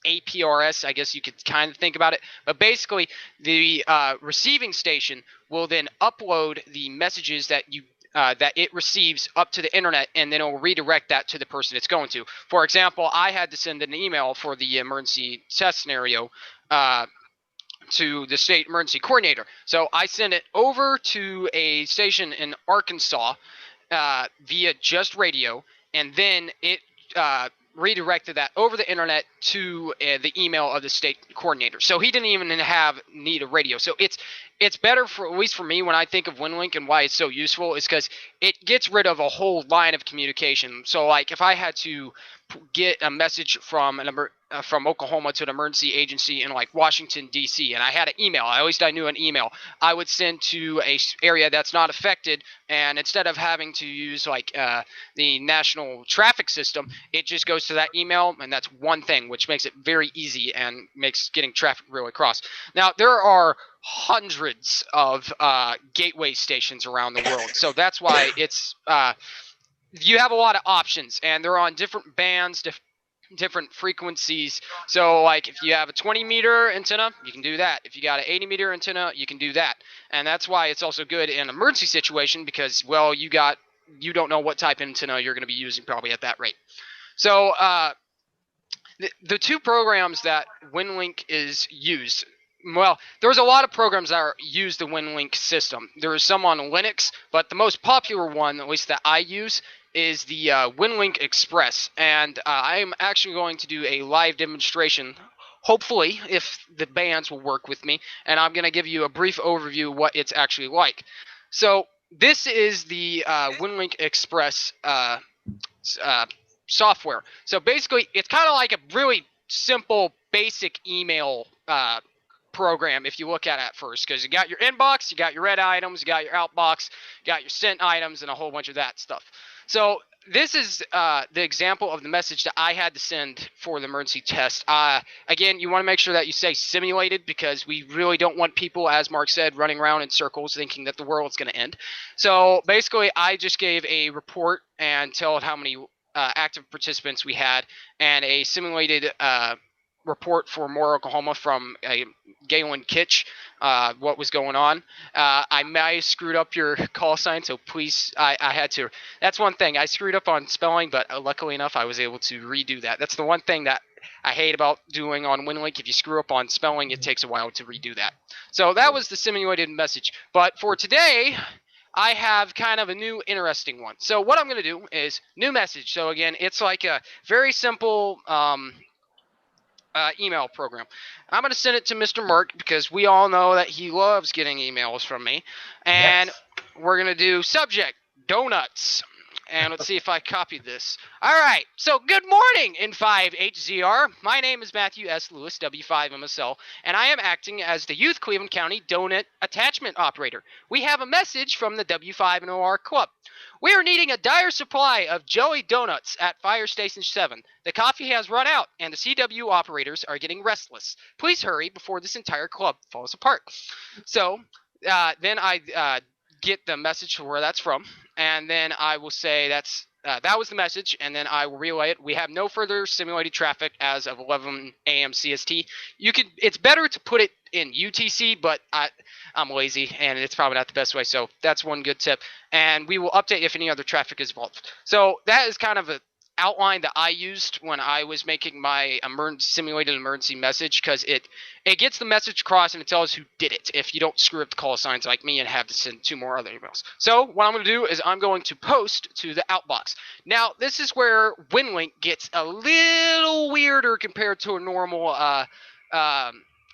APRS, I guess you could kind of think about it. But basically, the receiving station will then upload the messages that it receives up to the internet, and then it will redirect that to the person it's going to. For example, I had to send an email for the emergency test scenario to the state emergency coordinator. So I sent it over to a station in Arkansas via just radio, and then it redirected that over the internet to the email of the state coordinator. So he didn't even need a radio. So it's better, for at least for me, when I think of Winlink and why it's so useful, is because it gets rid of a whole line of communication. So like if I had to get a message from Oklahoma to an emergency agency in like Washington, D.C., and I had an email, at least I knew an email, I would send to a area that's not affected, and instead of having to use like the national traffic system, it just goes to that email, and that's one thing, which makes it very easy and makes getting traffic really across. Now, there are hundreds of gateway stations around the world, so that's why it's you have a lot of options, and they're on different bands, different frequencies. So like if you have a 20-meter antenna, you can do that. If you got an 80-meter antenna, you can do that. And that's why it's also good in an emergency situation, because, well, you got you don't know what type of antenna you're going to be using probably at that rate. So the two programs that Winlink is used, well, there's a lot of programs that use the Winlink system. There is some on Linux, but the most popular one, at least that I use, is the Winlink Express. And I am actually going to do a live demonstration, hopefully, if the bands will work with me. And I'm going to give you a brief overview of what it's actually like. So this is the Winlink Express software. So basically, it's kind of like a really simple, basic email program if you look at it at first, because you got your inbox, you got your read items, you got your outbox, you got your sent items, and a whole bunch of that stuff. So this is the example of the message that I had to send for the emergency test. Again, you want to make sure that you say simulated, because we really don't want people, as Mark said, running around in circles thinking that the world's going to end. So basically, I just gave a report and told how many active participants we had, and a simulated report for Moore, Oklahoma from Galen Kitch, what was going on. I may have screwed up your call sign, so please, I had to. That's one thing. I screwed up on spelling, but luckily enough, I was able to redo that. That's the one thing that I hate about doing on Winlink. If you screw up on spelling, it takes a while to redo that. So that was the simulated message. But for today, I have kind of a new interesting one. So what I'm going to do is new message. So again, it's like a very simple email program. I'm going to send it to Mr. Merck, because we all know that he loves getting emails from me. And we're going to do subject, donuts. And let's see if I copied this. All right. So good morning in 5HZR. My name is Matthew S. Lewis, W5MSL, and I am acting as the Youth Cleveland County Donut Attachment Operator. We have a message from the W5NOR Club. We are needing a dire supply of jelly donuts at Fire Station 7. The coffee has run out, and the CW operators are getting restless. Please hurry before this entire club falls apart. So then I get the message to where that's from, and then I will say that was the message, and then I will relay it. We have no further simulated traffic as of 11 a.m. CST. It's better to put it in UTC, but I'm lazy, and it's probably not the best way, so that's one good tip. And we will update if any other traffic is involved. So that is kind of an outline that I used when I was making my simulated emergency message, because it gets the message across and it tells who did it if you don't screw up the call signs like me and have to send 2 more other emails. So what I'm going to do is I'm going to post to the outbox. Now this is where Winlink gets a little weirder compared to a normal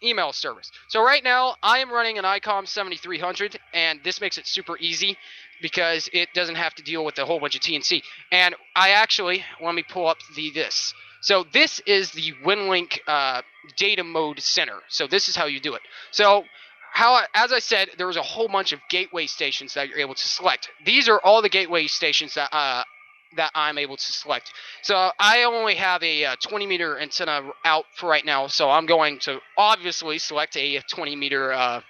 email service. So right now I am running an ICOM 7300, and this makes it super easy because it doesn't have to deal with a whole bunch of TNC. And I actually, let me pull up this. So this is the Winlink data mode center. So this is how you do it. So as I said, there was a whole bunch of gateway stations that you're able to select. These are all the gateway stations that I'm able to select. So I only have a 20-meter antenna out for right now, so I'm going to obviously select a 20-meter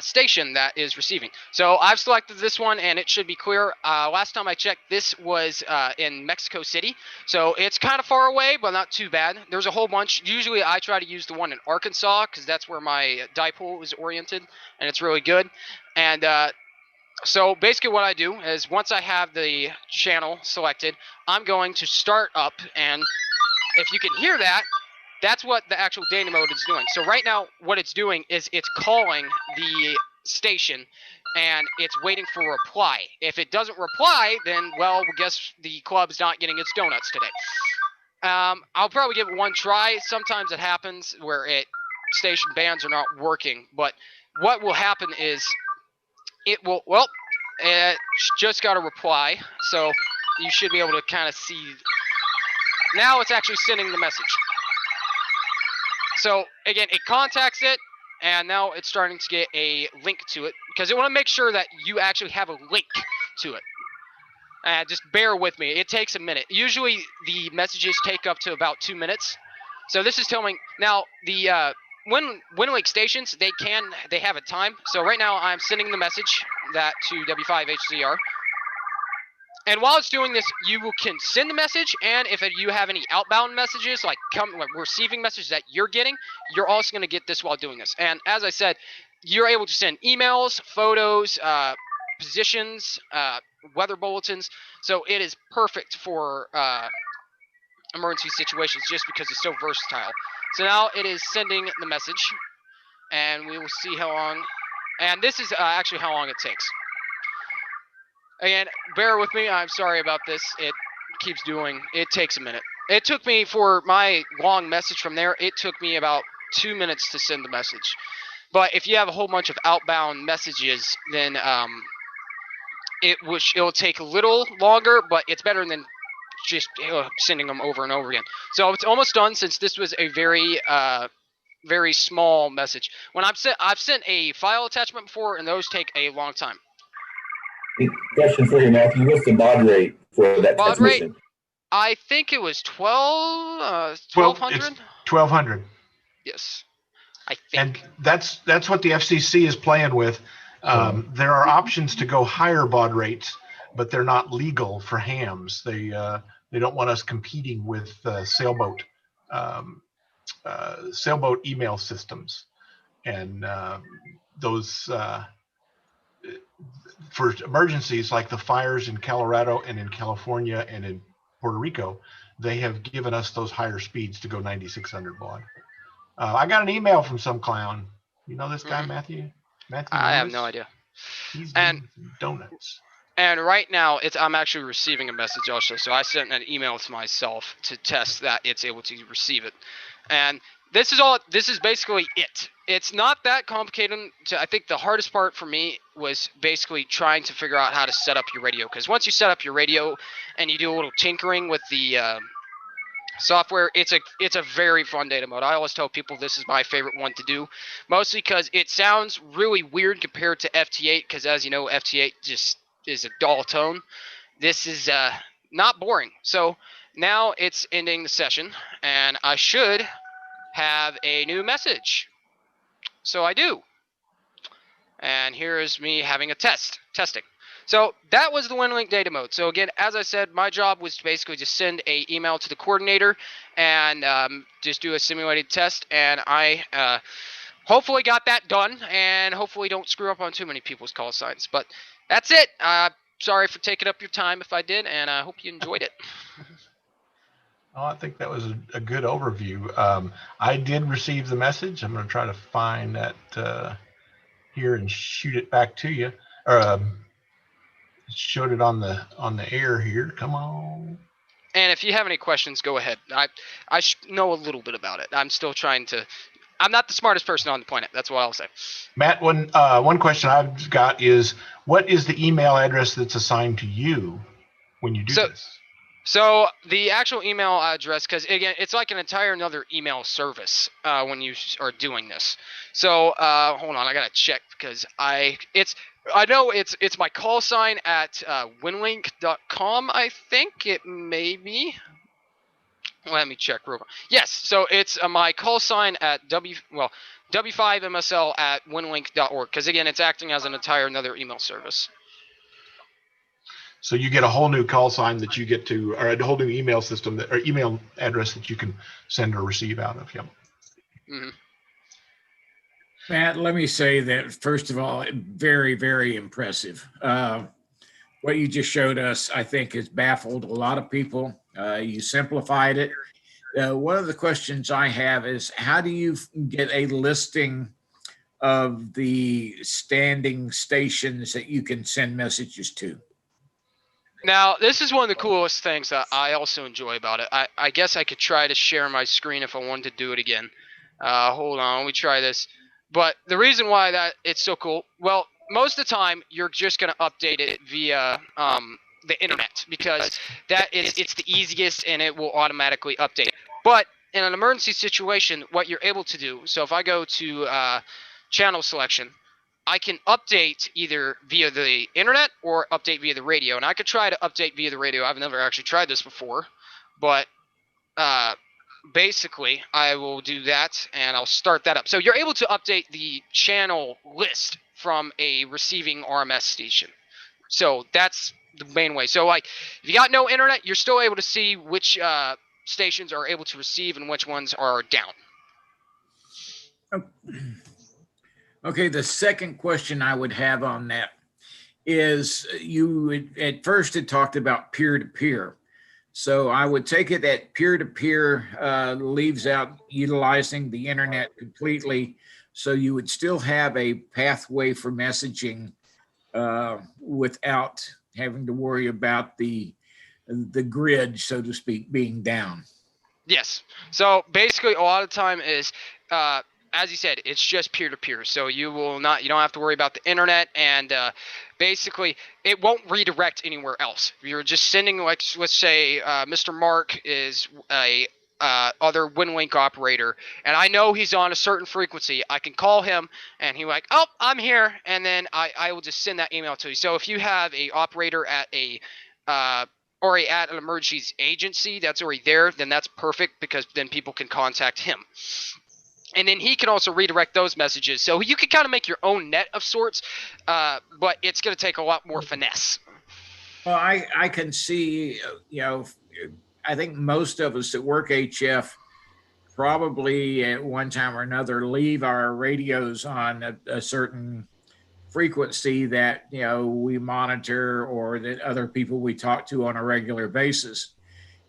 station that is receiving. So I've selected this one, and it should be clear. Last time I checked, this was in Mexico City, so it's kind of far away, but not too bad. There's a whole bunch. Usually I try to use the one in Arkansas, because that's where my dipole is oriented, and it's really good. And so basically what I do is once I have the channel selected, I'm going to start up, and if you can hear that, that's what the actual data mode is doing. So right now what it's doing is it's calling the station, and it's waiting for a reply. If it doesn't reply, then, well, guess the club's not getting its donuts today. I'll probably give it one try. Sometimes it happens where station bands are not working, but what will happen is it will, well, it just got a reply, so you should be able to kind of see. Now it's actually sending the message. So again, it contacts it, and now it's starting to get a link to it, because it want to make sure that you actually have a link to it. Just bear with me. It takes a minute. Usually the messages take up to about 2 minutes. So this is telling, now the Winlink stations, they have a time. So right now I'm sending the message to W5HZR. And while it's doing this, you can send the message, and if you have any outbound messages, like receiving messages that you're getting, you're also going to get this while doing this. And as I said, you're able to send emails, photos, positions, weather bulletins. So it is perfect for emergency situations just because it's so versatile. So now it is sending the message, and we will see how long. And this is actually how long it takes. Again, bear with me. I'm sorry about this. It takes a minute. It took me, for my long message from there, it took me about 2 minutes to send the message. But if you have a whole bunch of outbound messages, then it'll take a little longer, but it's better than just sending them over and over again. So it's almost done, since this was a very small message. When I've sent a file attachment before, and those take a long time. Question for you, Matthew. What's the baud rate for that Baud rate? transmission? I think it was 1200. 1200. Yes, I think. And that's what the FCC is playing with. There are options to go higher baud rates, but they're not legal for hams. They don't want us competing with sailboat email systems, and those for emergencies like the fires in Colorado and in California and in Puerto Rico, they have given us those higher speeds to go 9600 baud. I got an email from some clown. You know this guy, Matthew? I have no idea. He's doing donuts. And right now, I'm actually receiving a message also. So I sent an email to myself to test that it's able to receive it. And this is basically it. It's not that complicated. I think the hardest part for me was basically trying to figure out how to set up your radio. Because once you set up your radio and you do a little tinkering with the software, it's a very fun data mode. I always tell people this is my favorite one to do, mostly because it sounds really weird compared to FT8, because as you know, FT8 just is a dull tone. This is not boring. So now it's ending the session, and I should have a new message. So I do. And here is me having a testing. So that was the Winlink data mode. So again, as I said, my job was to basically just send a email to the coordinator and just do a simulated test. And I hopefully got that done, and hopefully don't screw up on too many people's call signs. But that's it. Sorry for taking up your time if I did, and I hope you enjoyed it. Oh, I think that was a good overview. I did receive the message. I'm going to try to find that here and shoot it back to you. Or showed it on the air here. Come on. And if you have any questions, go ahead. I know a little bit about it. I'm still trying to. I'm not the smartest person on the planet. That's what I'll say. Matt, one question I've got is, what is the email address that's assigned to you when you do this? So the actual email address, because again, it's like an entire another email service when you are doing this. So hold on, I gotta check because I know it's my call sign at winlink.com. I think it may be. Let me check real quick. Yes, so it's my call sign at w5msl at winlink.org, because again, it's acting as an entire another email service. So you get a whole new call sign that you get to, or a whole new email system or email address that you can send or receive out of. Yep. Mm-hmm. Matt, let me say that, first of all, very, very impressive. What you just showed us, I think, has baffled a lot of people. You simplified it. One of the questions I have is, how do you get a listing of the standing stations that you can send messages to? Now, this is one of the coolest things that I also enjoy about it. I guess I could try to share my screen if I wanted to do it again. Hold on, let me try this. But the reason why that it's so cool, well, most of the time you're just going to update it via the internet, because it's the easiest and it will automatically update. But in an emergency situation, what you're able to do, so if I go to channel selection, I can update either via the internet or update via the radio. And I could try to update via the radio. I've never actually tried this before, but basically I will do that and I'll start that up. So you're able to update the channel list from a receiving RMS station. So that's the main way. So like if you got no internet, you're still able to see which stations are able to receive and which ones are down. Okay, the second question I would have on that is at first it talked about peer-to-peer. So I would take it that peer-to-peer leaves out utilizing the internet completely. So you would still have a pathway for messaging without having to worry about the grid, so to speak, being down. Yes. So basically, a lot of the time is, as you said, it's just peer-to-peer. So you don't have to worry about the internet, and basically, it won't redirect anywhere else. You're just sending, like, let's say, Mr. Mark is a other Winlink operator, and I know he's on a certain frequency. I can call him, and he's like, "Oh, I'm here," and then I will just send that email to you. So if you have a operator at a already at an emergencies agency that's already there, then that's perfect, because then people can contact him. And then he can also redirect those messages. So you can kind of make your own net of sorts, but it's going to take a lot more finesse. Well, I can see, I think most of us that work HF probably at one time or another leave our radios on a certain frequency that we monitor, or that other people we talk to on a regular basis.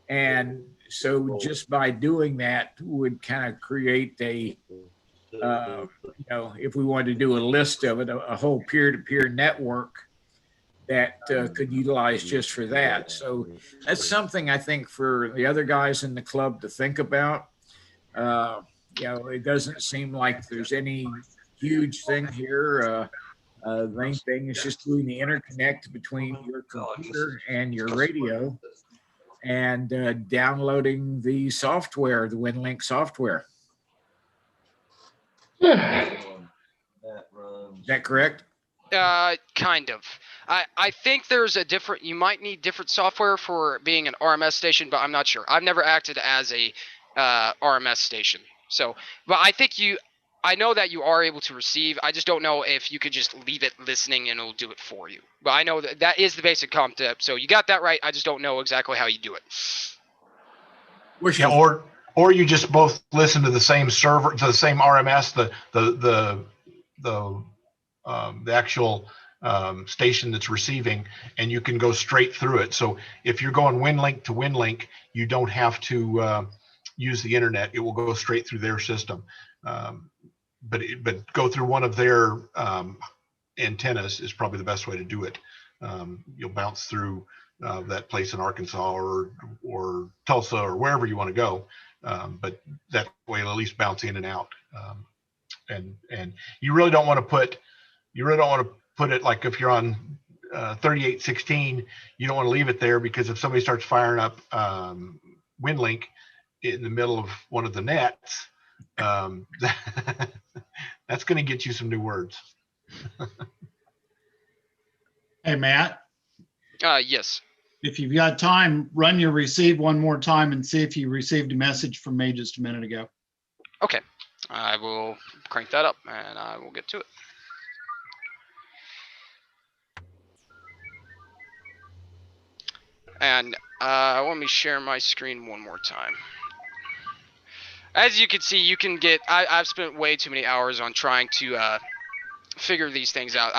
And so just by doing that would kind of create a if we wanted to do a list of it, a whole peer-to-peer network that could utilize just for that. So that's something I think for the other guys in the club to think about. It doesn't seem like there's any huge thing here. The main thing is just doing the interconnect between your computer and your radio, and downloading the software, the Winlink software. Is that correct? Kind of. I think there's you might need different software for being an RMS station, but I'm not sure. I've never acted as a RMS station. So, but I know that you are able to receive. I just don't know if you could just leave it listening and it'll do it for you. But I know that is the basic concept. So you got that right. I just don't know exactly how you do it. Yeah, or you just both listen to the same server, to the same RMS, the actual station that's receiving, and you can go straight through it. So if you're going WinLink to WinLink, you don't have to use the internet. It will go straight through their system. But go through one of their antennas is probably the best way to do it. You'll bounce through that place in Arkansas or Tulsa or wherever you want to go, but that way it'll at least bounce in and out. And you really don't want to put it, like if you're on 3816, you don't want to leave it there, because if somebody starts firing up WinLink in the middle of one of the nets, that's going to get you some new words. Hey, Matt. Yes. If you've got time, run your receive one more time and see if you received a message from me just a minute ago. Okay. I will crank that up and I will get to it. And let me share my screen one more time. As you can see, you can get. I've spent way too many hours on trying to figure these things out.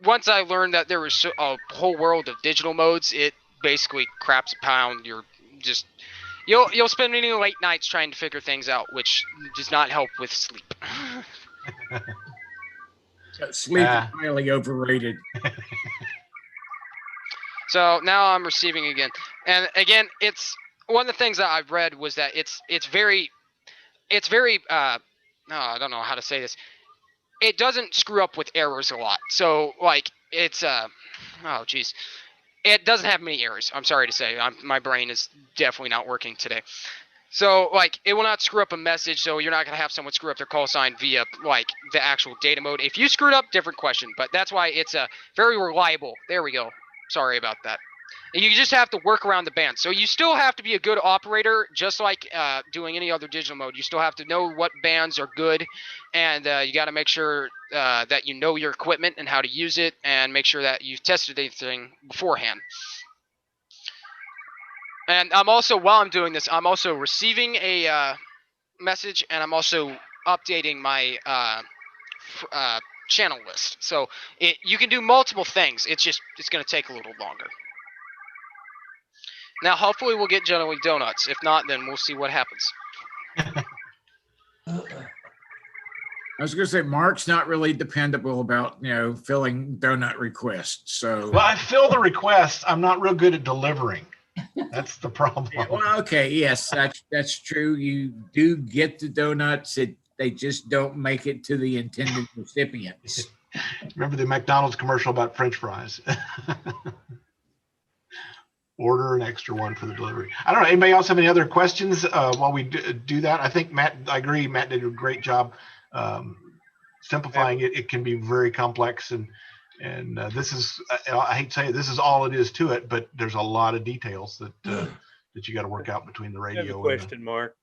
Once I learned that there was a whole world of digital modes, it basically craps a pound. You'll spend many late nights trying to figure things out, which does not help with sleep. Sleep is highly overrated. So now I'm receiving again, and again, it's one of the things that I've read was that it's very I don't know how to say this. It doesn't screw up with errors a lot. So like it's oh geez, it doesn't have many errors. I'm sorry to say, my brain is definitely not working today. So like it will not screw up a message. So you're not gonna have someone screw up their call sign via like the actual data mode. If you screwed up, different question. But that's why it's very reliable. There we go. Sorry about that. And you just have to work around the band. So you still have to be a good operator, just like doing any other digital mode. You still have to know what bands are good, and you got to make sure that you know your equipment and how to use it, and make sure that you've tested anything beforehand. And I'm also, while I'm doing this, I'm also receiving a message, and I'm also updating my channel list. So you can do multiple things. It's going to take a little longer. Now, hopefully we'll get Jelly Donuts. If not, then we'll see what happens. I was going to say, Mark's not really dependable about, filling donut requests. So, Well, I fill the requests. I'm not real good at delivering. That's the problem. Well, okay, yes, that's true. You do get the donuts. They just don't make it to the intended recipients. Remember the McDonald's commercial about French fries? Order an extra one for the delivery. I don't know. Anybody else have any other questions while we do that? I think I agree. Matt did a great job simplifying it. It can be very complex, and this is, I hate to say it, this is all it is to it, but there's a lot of details that that you got to work out between the radio. I have a question, Mark.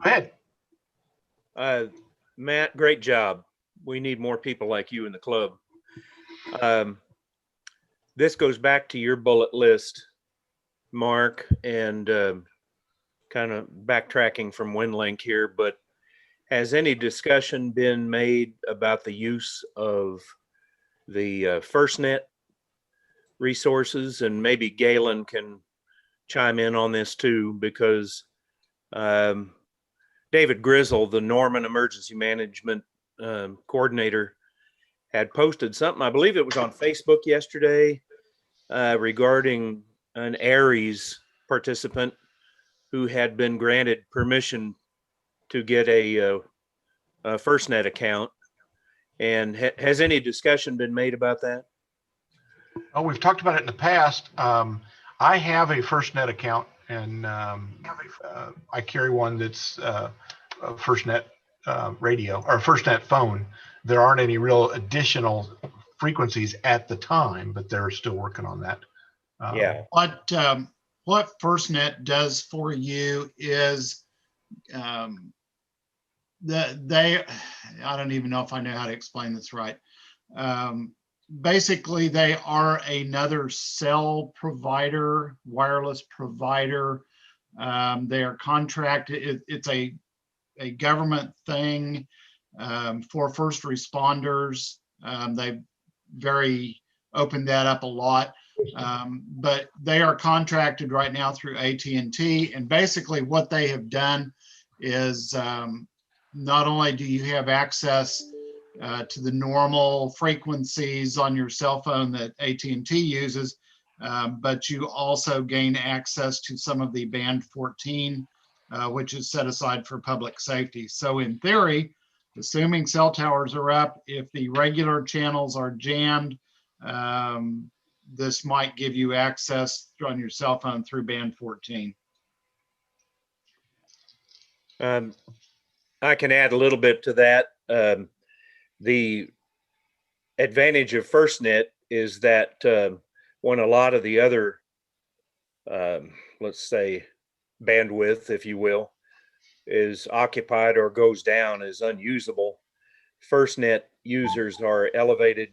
Go ahead. Matt, great job. We need more people like you in the club. This goes back to your bullet list, Mark, and kind of backtracking from Winlink here, but has any discussion been made about the use of the FirstNet resources? And maybe Galen can chime in on this too, because David Grizzle, the Norman Emergency Management Coordinator, had posted something, I believe it was on Facebook yesterday, regarding an ARES participant who had been granted permission to get a FirstNet account. And has any discussion been made about that? Oh, we've talked about it in the past. I have a FirstNet account, and I carry one that's a FirstNet radio or FirstNet phone. There aren't any real additional frequencies at the time, but they're still working on that. Yeah. What FirstNet does for you is I don't even know if I know how to explain this right. Basically, they are another cell provider, wireless provider. They are contracted. It's a government thing for first responders. They've very opened that up a lot. But they are contracted right now through AT&T. And basically what they have done is not only do you have access to the normal frequencies on your cell phone that AT&T uses, but you also gain access to some of the band 14, which is set aside for public safety. So in theory, assuming cell towers are up, if the regular channels are jammed, this might give you access on your cell phone through band 14. I can add a little bit to that. The advantage of FirstNet is that when a lot of the other, let's say, bandwidth, if you will, is occupied or goes down, is unusable, FirstNet users are elevated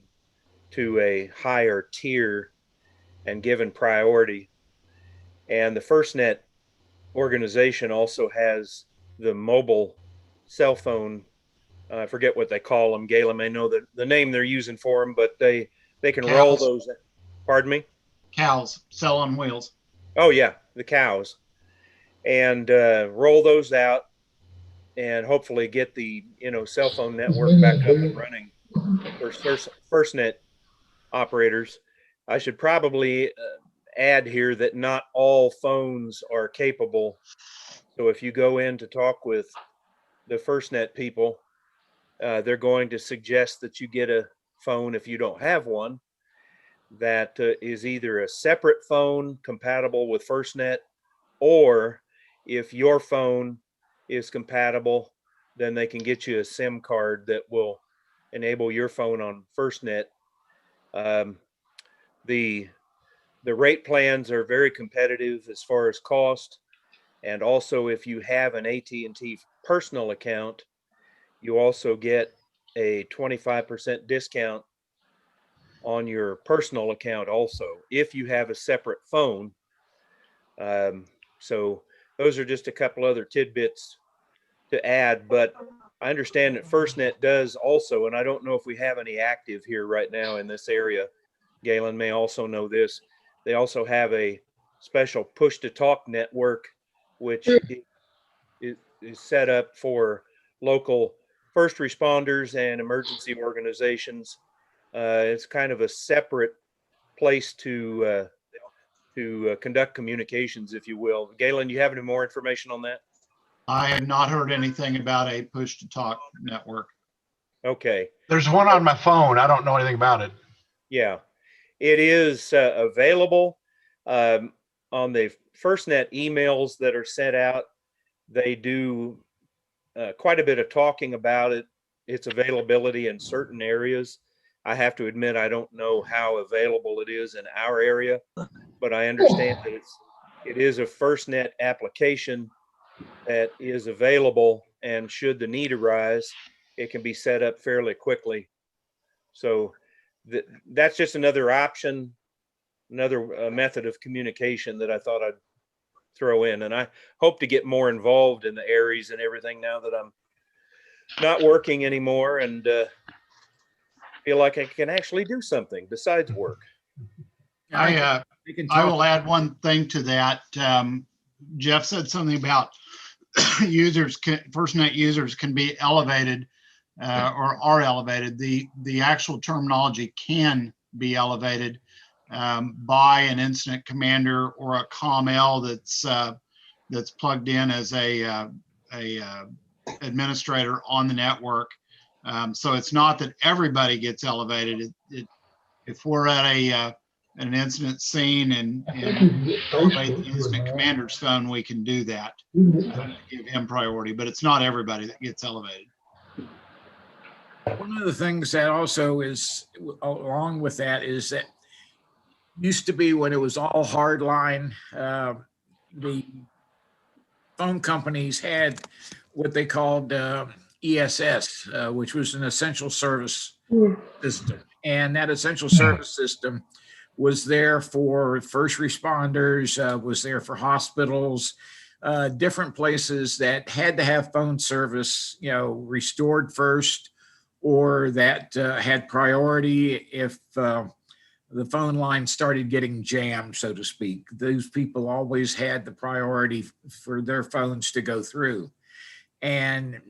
to a higher tier and given priority. And the FirstNet organization also has the mobile cell phone, I forget what they call them. Galen may know the name they're using for them, but they can roll those. Pardon me? Cows, cell on wheels. Oh yeah, the cows. And roll those out and hopefully get the cell phone network back up and running for FirstNet operators. I should probably add here that not all phones are capable. So if you go in to talk with the FirstNet people, they're going to suggest that you get a phone, if you don't have one, that is either a separate phone compatible with FirstNet, or if your phone is compatible, then they can get you a SIM card that will enable your phone on FirstNet. The rate plans are very competitive as far as cost. And also, if you have an AT&T personal account, you also get a 25% discount on your personal account also, if you have a separate phone. So those are just a couple other tidbits to add, but I understand that FirstNet does also, and I don't know if we have any active here right now in this area. Galen may also know this. They also have a special push-to-talk network, which is set up for local first responders and emergency organizations. It's kind of a separate place to conduct communications, if you will. Galen, you have any more information on that? I have not heard anything about a push to talk network. Okay. There's one on my phone. I don't know anything about it. Yeah, it is available on the FirstNet emails that are sent out. They do quite a bit of talking about it, its availability in certain areas. I have to admit, I don't know how available it is in our area, but I understand that it is a FirstNet application that is available, and should the need arise, it can be set up fairly quickly. So that's just another option, another method of communication that I thought I'd throw in. And I hope to get more involved in the ARIES and everything now that I'm not working anymore, and feel like I can actually do something besides work. I will add one thing to that. Jeff said something about FirstNet users can be elevated or are elevated. The actual terminology can be elevated by an incident commander or a COM-L that's plugged in as a administrator on the network. So it's not that everybody gets elevated. If we're at an incident scene and elevate the incident commander's phone, we can do that, give him priority, but it's not everybody that gets elevated. One of the things that also is along with that is that used to be when it was all hardline, the phone companies had what they called ESS, which was an essential service system. And that essential service system was there for first responders, was there for hospitals, different places that had to have phone service, restored first, or that had priority if the phone line started getting jammed, so to speak. Those people always had the priority for their phones to go through. And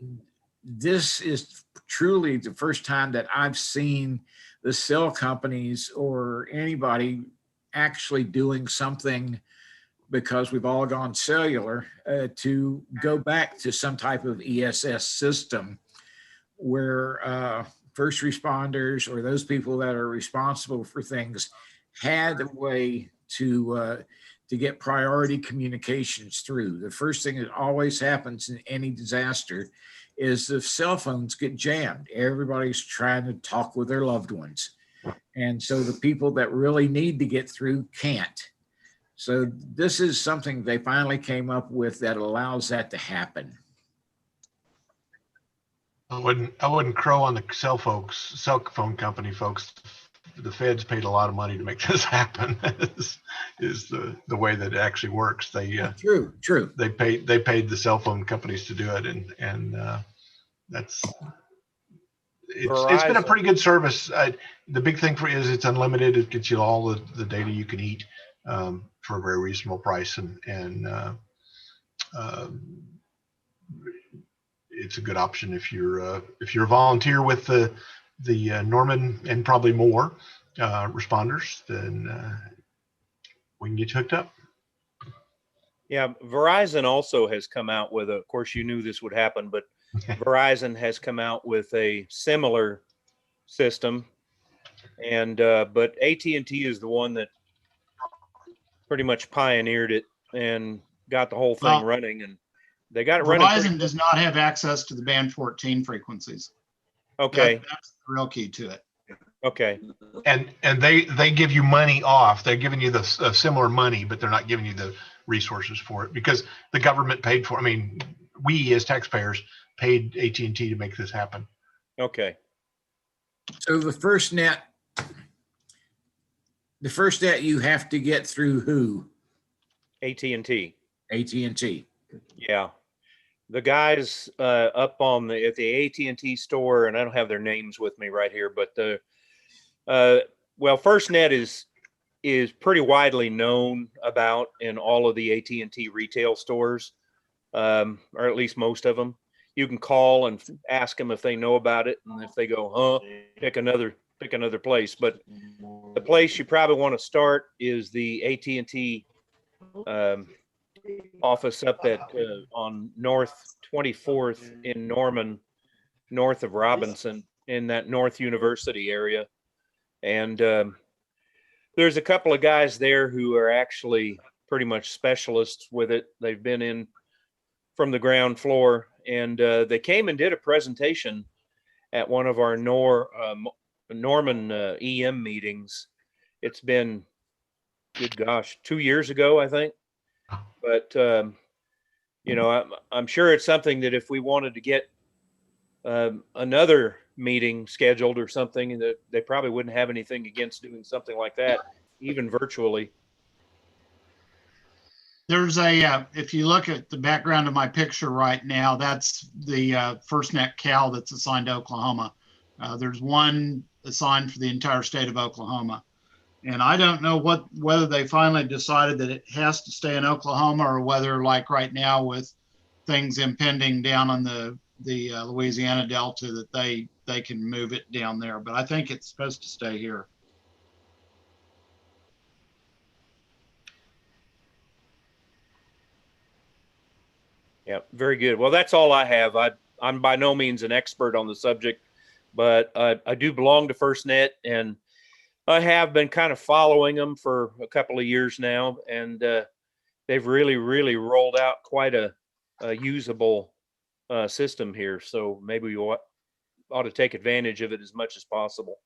this is truly the first time that I've seen the cell companies or anybody actually doing something, because we've all gone cellular, to go back to some type of ESS system where first responders or those people that are responsible for things had a way to get priority communications through. The first thing that always happens in any disaster is the cell phones get jammed. Everybody's trying to talk with their loved ones. And so the people that really need to get through can't. So this is something they finally came up with that allows that to happen. I wouldn't crow on the cell phone company folks. The feds paid a lot of money to make this happen. is the way that it actually works. They true. They paid the cell phone companies to do it, and it's been a pretty good service. The big thing for it is it's unlimited. It gets you all the data you can eat for a very reasonable price, and it's a good option if you're a volunteer with the Norman and probably more responders. Then we can get you hooked up. Yeah, Verizon also has come out with of course you knew this would happen, but Verizon has come out with a similar system, and but AT&T is the one that pretty much pioneered it and got the whole thing running, and they got it running. Verizon does not have access to the band 14 frequencies. Okay. That's the real key to it. Okay. And they give you money off. They're giving you the similar money, but they're not giving you the resources for it because the government paid for it. I mean, we as taxpayers paid AT&T to make this happen. Okay. So the first net you have to get through who? AT&T. AT&T. Yeah. the guys up on at the AT&T store, and I don't have their names with me right here, but well, FirstNet is pretty widely known about in all of the AT&T retail stores, or at least most of them. You can call and ask them if they know about it, and if they go, huh, pick another place. But the place you probably want to start is the AT&T office up at on North 24th in Norman, north of Robinson, in that North University area. And there's a couple of guys there who are actually pretty much specialists with it. They've been in from the ground floor, and they came and did a presentation at one of our Norman EM meetings. It's been, good gosh, 2 years ago, I think. But you know, I'm sure it's something that if we wanted to get another meeting scheduled or something, that they probably wouldn't have anything against doing something like that, even virtually. There's a, if you look at the background of my picture right now, that's the FirstNet Cal that's assigned to Oklahoma. There's one assigned for the entire state of Oklahoma. And I don't know whether they finally decided that it has to stay in Oklahoma, or whether, like right now with things impending down on the Louisiana Delta, that they can move it down there. But I think it's supposed to stay here. Yeah, very good. Well, that's all I have. I'm by no means an expert on the subject, but I do belong to FirstNet, and I have been kind of following them for a couple of years now, and they've really rolled out quite a usable system here. So maybe we ought to take advantage of it as much as possible.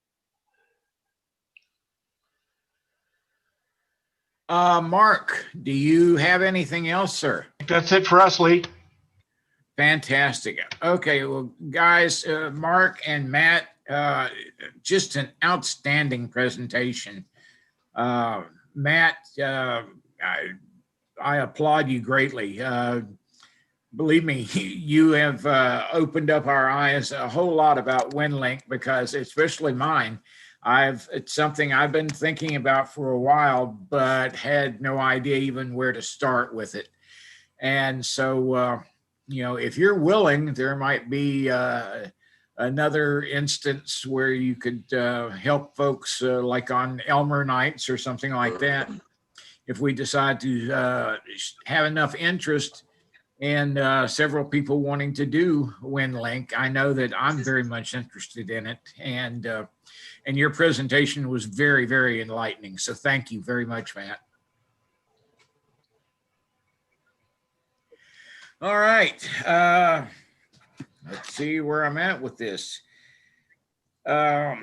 Mark, do you have anything else, sir? That's it for us, Lee. Fantastic. Okay, well, guys, Mark and Matt, just an outstanding presentation. Matt, I applaud you greatly. Believe me, you have opened up our eyes a whole lot about Winlink, because especially mine, it's something I've been thinking about for a while, but had no idea even where to start with it. And so, you know, if you're willing, there might be another instance where you could help folks like on Elmer nights or something like that. If we decide to have enough interest and several people wanting to do Winlink, I know that I'm very much interested in it. And your presentation was very enlightening. So thank you very much, Matt. All right. Let's see where I'm at with this. Again,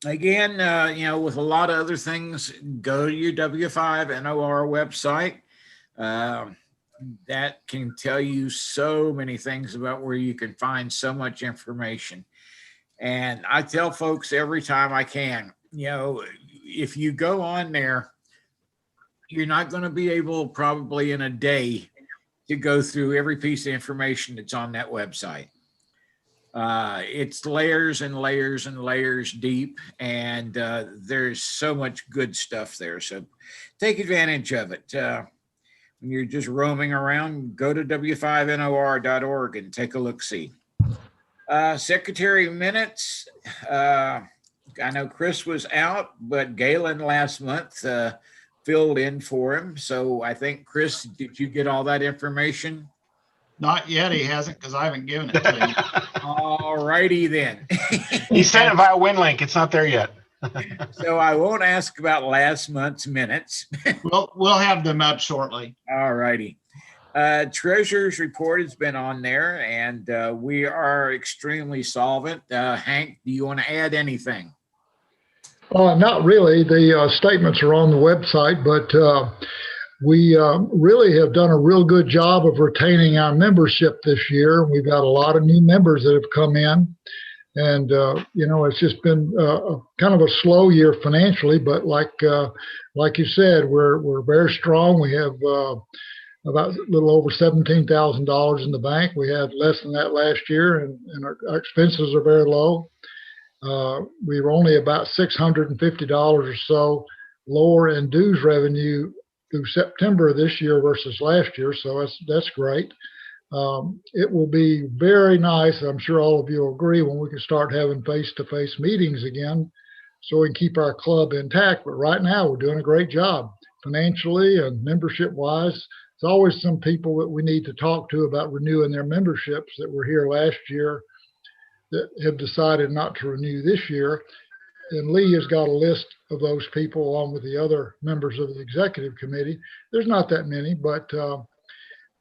you know, with a lot of other things, go to your W5NOR website. That can tell you so many things about where you can find so much information. And I tell folks every time I can, you know, if you go on there, you're not going to be able probably in a day to go through every piece of information that's on that website. It's layers and layers and layers deep, and there's so much good stuff there. So take advantage of it. When you're just roaming around, go to w5nor.org and take a look-see. Secretary minutes. I know Chris was out, but Galen last month filled in for him. So I think, Chris, did you get all that information? Not yet. He hasn't, because I haven't given it to him. All righty then. He sent it via Winlink. It's not there yet. So I won't ask about last month's minutes. We'll have them up shortly. All righty. Treasurer's report has been on there, and we are extremely solvent. Hank, do you want to add anything? Not really. The statements are on the website, but we really have done a real good job of retaining our membership this year. We've got a lot of new members that have come in, and you know, it's just been kind of a slow year financially. But like you said, we're very strong. We have about a little over $17,000 in the bank. We had less than that last year, and our expenses are very low. We were only about $650 or so lower in dues revenue through September of this year versus last year, so that's great. It will be very nice, I'm sure all of you will agree, when we can start having face-to-face meetings again so we can keep our club intact. But right now, we're doing a great job financially and membership-wise. There's always some people that we need to talk to about renewing their memberships that were here last year that have decided not to renew this year. And Lee has got a list of those people along with the other members of the executive committee. There's not that many, but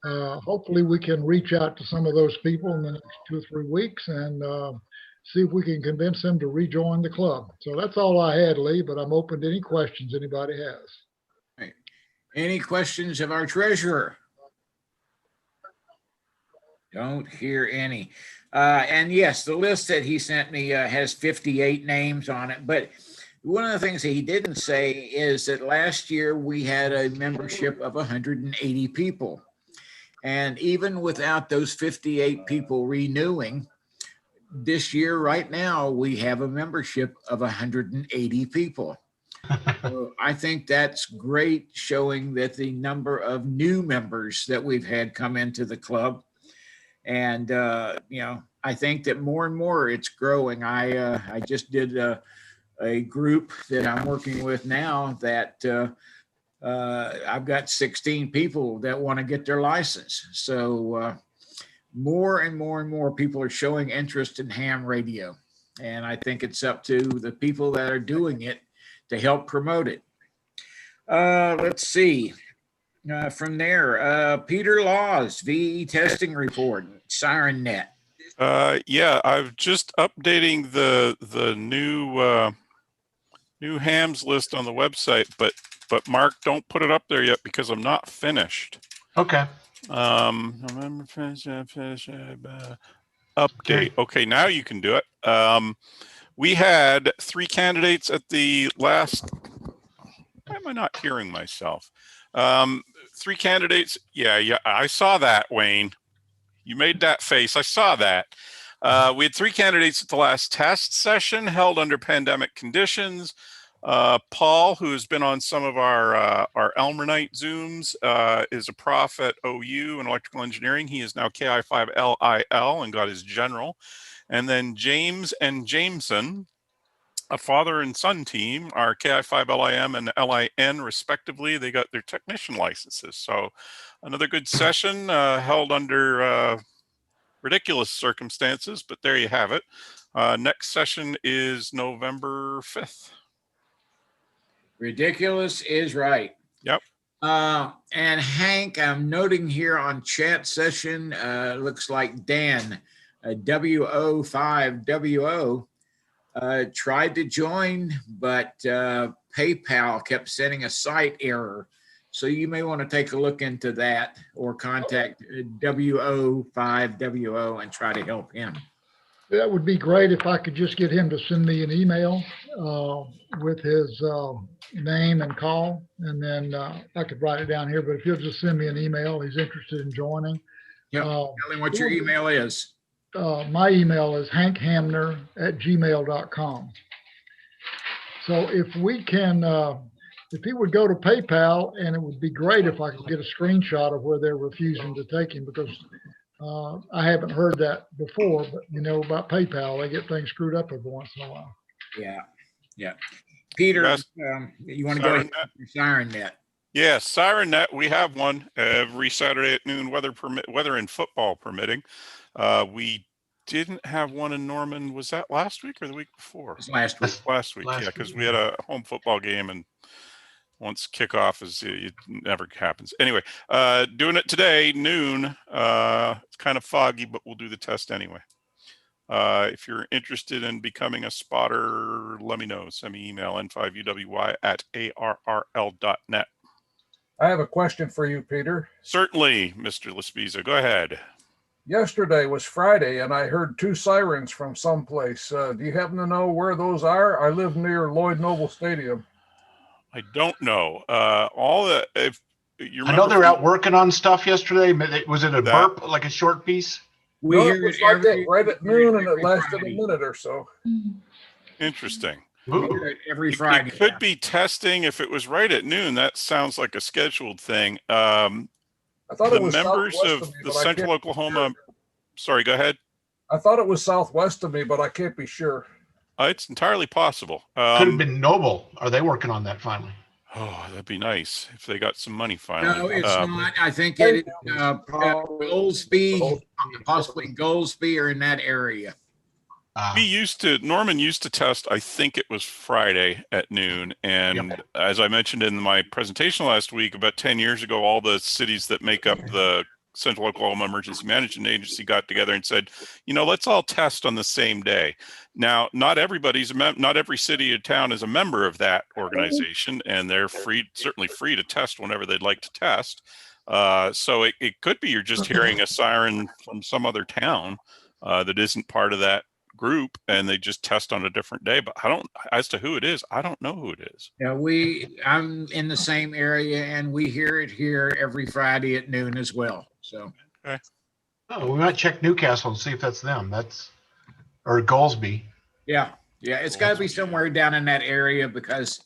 hopefully we can reach out to some of those people in the next 2 or 3 weeks and see if we can convince them to rejoin the club. So that's all I had, Lee, but I'm open to any questions anybody has. Right. Any questions of our treasurer? Don't hear any. And yes, the list that he sent me has 58 names on it. But one of the things that he didn't say is that last year we had a membership of 180 people. And even without those 58 people renewing, this year right now, we have a membership of 180 people. So I think that's great, showing that the number of new members that we've had come into the club. And, I think that more and more it's growing. I just did a group that I'm working with now that I've got 16 people that want to get their license. So more and more and more people are showing interest in ham radio. And I think it's up to the people that are doing it to help promote it. Let's see. From there, Peter Laws, VE testing report, SirenNet. Yeah, I'm just updating the new hams list on the website, but Mark, don't put it up there yet because I'm not finished. Okay. Update. Okay, now you can do it. We had 3 candidates at the last. Why am I not hearing myself? 3 candidates. Yeah, I saw that, Wayne. You made that face. I saw that. We had 3 candidates at the last test session held under pandemic conditions. Paul, who has been on some of our Elmer Night Zooms, is a prof at OU in electrical engineering. He is now KI5LIL and got his general. And then James and Jameson, a father and son team, are KI5LIM and LIN respectively. They got their technician licenses. So another good session held under ridiculous circumstances, but there you have it. Next session is November 5th. Ridiculous is right. Yep. And Hank, I'm noting here on chat session, looks like Dan, WO5WO, tried to join, but PayPal kept sending a site error. So you may want to take a look into that or contact WO5WO and try to help him. That would be great if I could just get him to send me an email with his name and call, and then I could write it down here. But if you'll just send me an email, he's interested in joining. Yeah, tell him what your email is. My email is hankhamner@gmail.com. So if we can, if he would go to PayPal, and it would be great if I could get a screenshot of where they're refusing to take him, because I haven't heard that before, but about PayPal, they get things screwed up every once in a while. Yeah. Peter, you want to go to SirenNet? Yes, SirenNet. We have one every Saturday at noon, weather and football permitting. We didn't have one in Norman. Was that last week or the week before? It was last week. Last week, yeah, because we had a home football game, and once kickoff it never happens. Anyway, doing it today, noon. It's kind of foggy, but we'll do the test anyway. If you're interested in becoming a spotter, let me know. Send me email n5uwy@arrl.net. I have a question for you, Peter. Certainly, Mr. Lespiza. Go ahead. Yesterday was Friday, and I heard 2 sirens from someplace. Do you happen to know where those are? I live near Lloyd Noble Stadium. I don't know. you I know remember they're from out working on stuff yesterday. Was it a that? burp, like a short piece? We No, hear it was it like that every, right at we hear it noon, and it every lasted a Friday. minute or so. Interesting. We hear it every It Friday. could be testing. If it was right at noon, that sounds like a scheduled thing. I thought The it was members southwest of me, the but I can't Central be Oklahoma, sure. sorry, go ahead. I thought it was southwest of me, but I can't be sure. It's entirely possible. Could have been Noble. Are they working on that finally? Oh, that'd be nice if they got some money finally. No, it's not. I think it Goldsby, possibly Goldsby, or in that area. Norman used to test, I think it was Friday at noon. And as I mentioned in my presentation last week, about 10 years ago, all the cities that make up the Central Oklahoma Emergency Management Agency got together and said, let's all test on the same day. Now, not every city or town is a member of that organization, and they're certainly free to test whenever they'd like to test. So it could be you're just hearing a siren from some other town that isn't part of that group, and they just test on a different day. But as to who it is, I don't know who it is. Yeah, I'm in the same area, and we hear it here every Friday at noon as well. So, okay. Oh, we might check Newcastle and see if that's them. Or Goldsby. Yeah, it's got to be somewhere down in that area because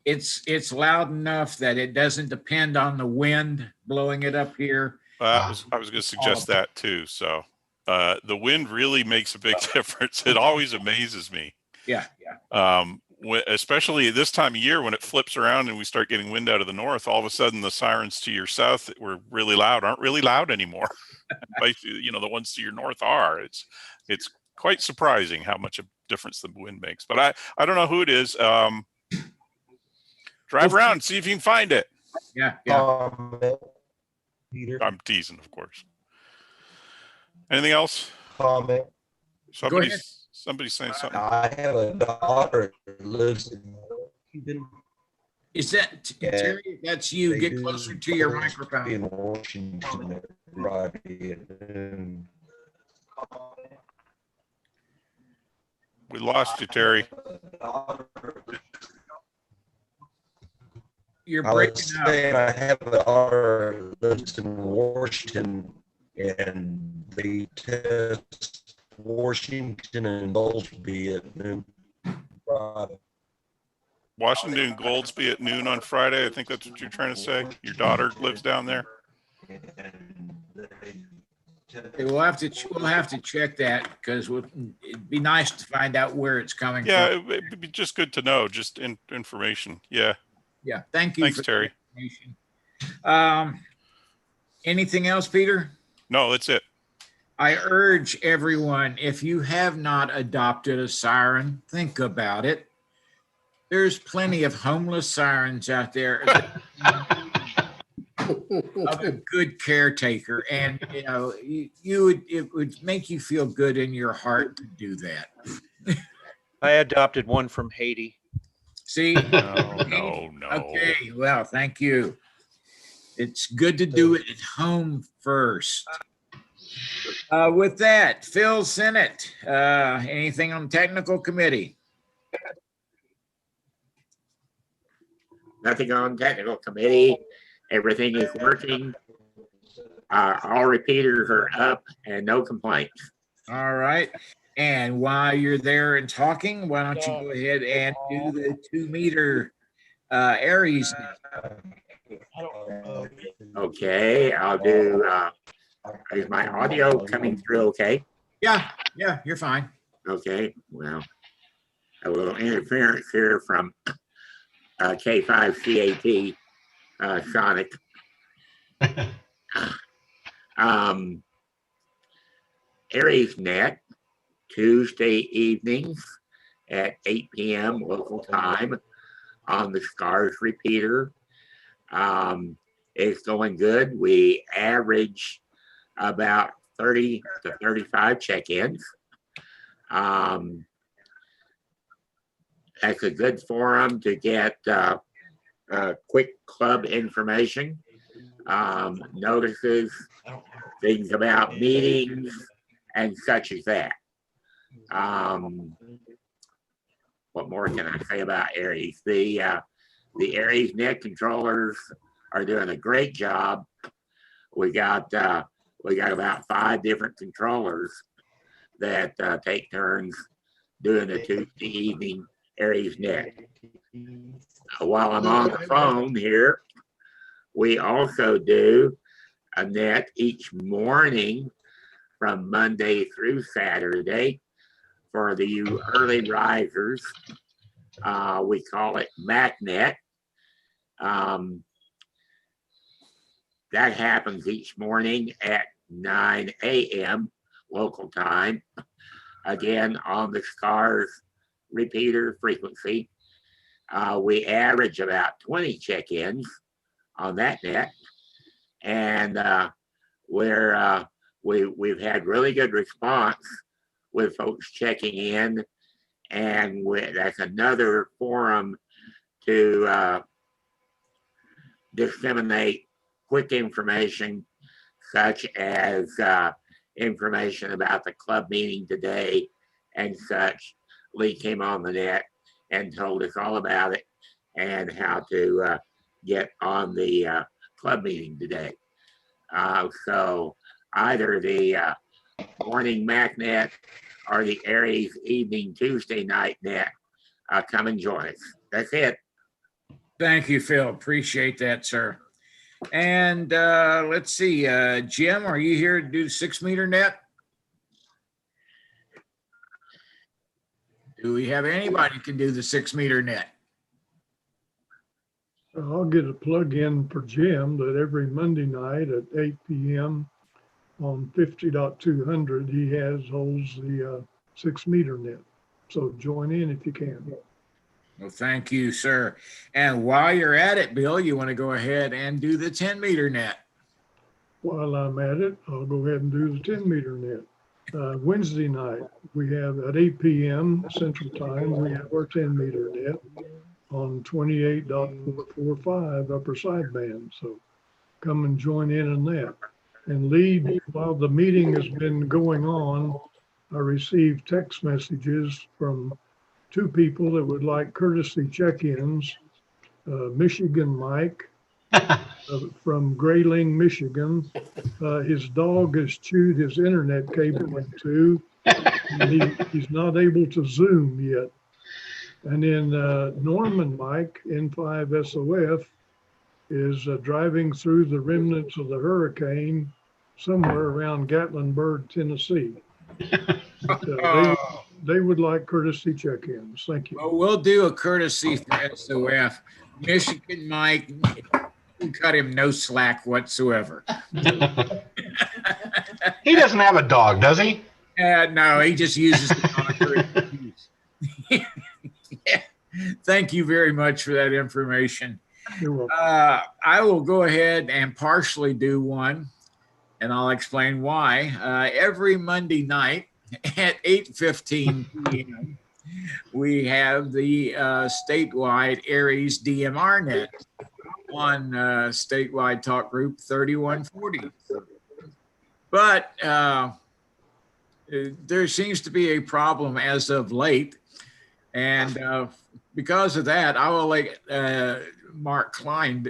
it's loud enough that it doesn't depend on the wind blowing it up here. I was going to suggest that too. So the wind really makes a big difference. It always amazes me. Yeah. Especially this time of year when it flips around and we start getting wind out of the north, all of a sudden the sirens to your south that were really loud aren't really loud anymore. The ones to your north are. It's quite surprising how much a difference the wind makes. But I don't know who it is. Drive around and see if you can find it. Yeah. I'm teasing, of course. Anything else? Comment. Somebody's saying something. I have a daughter that lives in. Is that Terry? That's you. Get closer to your microphone. In Washington, Friday. We lost you, Terry. You're breaking up. I have a daughter that lives in Washington, and they test Washington and Goldsby at noon Friday. Washington and Goldsby at noon on Friday. I think that's what you're trying to say. Your daughter lives down there. We'll have to check that because it'd be nice to find out where it's coming from. It'd be just good to know, just information. Yeah. Thank you. Thanks, Terry. Anything else, Peter? No, that's it. I urge everyone, if you have not adopted a siren, think about it. There's plenty of homeless sirens out there of a good caretaker, and it would make you feel good in your heart to do that. I adopted one from Haiti. See? No. Okay, well, thank you. It's good to do it at home first. With that, Phil Sennett, anything on technical committee? Nothing on technical committee. Everything is working. All repeaters are up and no complaints. All right. And while you're there and talking, why don't you go ahead and do the 2-meter Aries? Okay, I'll do, is my audio coming through okay? Yeah, you're fine. Okay, well, a little interference here from K5CAT Sonic. AriesNet, Tuesday evenings at 8 p.m. local time on the SCARS repeater. It's going good. We average about 30 to 35 check-ins. That's a good forum to get quick club information, notices, things about meetings, and such as that. What more can I say about Aries? The Aries net controllers are doing a great job. We got about 5 different controllers that take turns doing the Tuesday evening Aries net. While I'm on the phone here, we also do a net each morning from Monday through Saturday for the early risers. We call it MacNet. That happens each morning at 9 a.m. local time. Again, on the SCARS repeater frequency. We average about 20 check-ins on that net. And we've had really good response with folks checking in. And that's another forum to disseminate quick information, such as information about the club meeting today and such. Lee came on the net and told us all about it and how to get on the club meeting today. So either the morning MacNet or the Aries evening Tuesday night net, come and join us. That's it. Thank you, Phil. Appreciate that, sir. And let's see, Jim, are you here to do the 6-meter net? Do we have anybody who can do the 6-meter net? I'll get a plug in for Jim that every Monday night at 8 p.m. on 50.200, he holds the 6-meter net. So join in if you can. Well, thank you, sir. And while you're at it, Bill, you want to go ahead and do the 10-meter net? While I'm at it, I'll go ahead and do the 10-meter net. Wednesday night, we have at 8 p.m. Central Time, we have our 10-meter net on 28.445 upper sideband. So come and join in on that. And Lee, while the meeting has been going on, I received text messages from 2 people that would like courtesy check-ins. Michigan Mike from Grayling, Michigan. His dog has chewed his internet cable in 2. And he's not able to Zoom yet. And then Norman Mike, N5SOF, is driving through the remnants of the hurricane somewhere around Gatlinburg, Tennessee. But, they would like courtesy check-ins. Thank you. Well, we'll do a courtesy for SOF. Michigan Mike, you cut him no slack whatsoever. He doesn't have a dog, does he? No, he just uses the dog for excuse. Yeah. Thank you very much for that information. You're welcome. I will go ahead and partially do one, and I'll explain why. Every Monday night at 8:15 p.m., we have the statewide Aries DMR net on statewide talk group 3140. But there seems to be a problem as of late. And because of that, I will let Mark Klein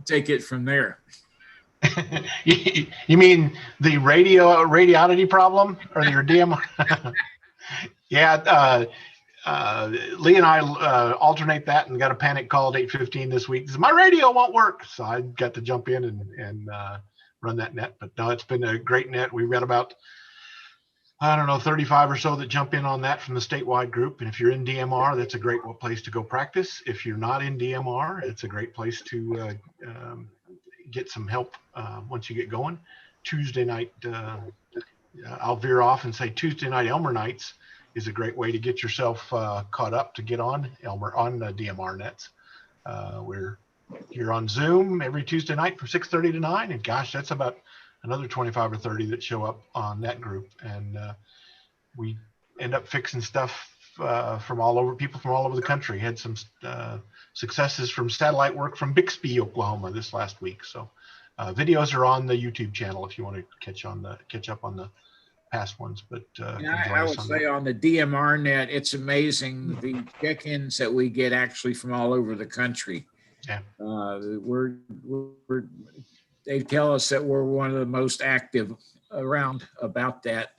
take it from there. You mean the radiality problem or your DMR? Yeah, Lee and I alternate that and got a panic call at 8:15 this week. My radio won't work, so I got to jump in and run that net. But no, it's been a great net. We've got about, I don't know, 35 or so that jump in on that from the statewide group. And if you're in DMR, that's a great place to go practice. If you're not in DMR, it's a great place to get some help once you get going. Tuesday night, I'll veer off and say Tuesday night Elmer nights is a great way to get yourself caught up to get on Elmer on DMR nets. We're here on Zoom every Tuesday night from 6:30 to 9, and gosh, that's about another 25 or 30 that show up on that group, and we end up fixing stuff from all over, people from all over the country. Had some successes from satellite work from Bixby, Oklahoma this last week. So videos are on the YouTube channel if you want to catch up on the past ones. But I would say on the DMR net, it's amazing the check-ins that we get actually from all over the country. Yeah. They tell us that we're one of the most active around about that,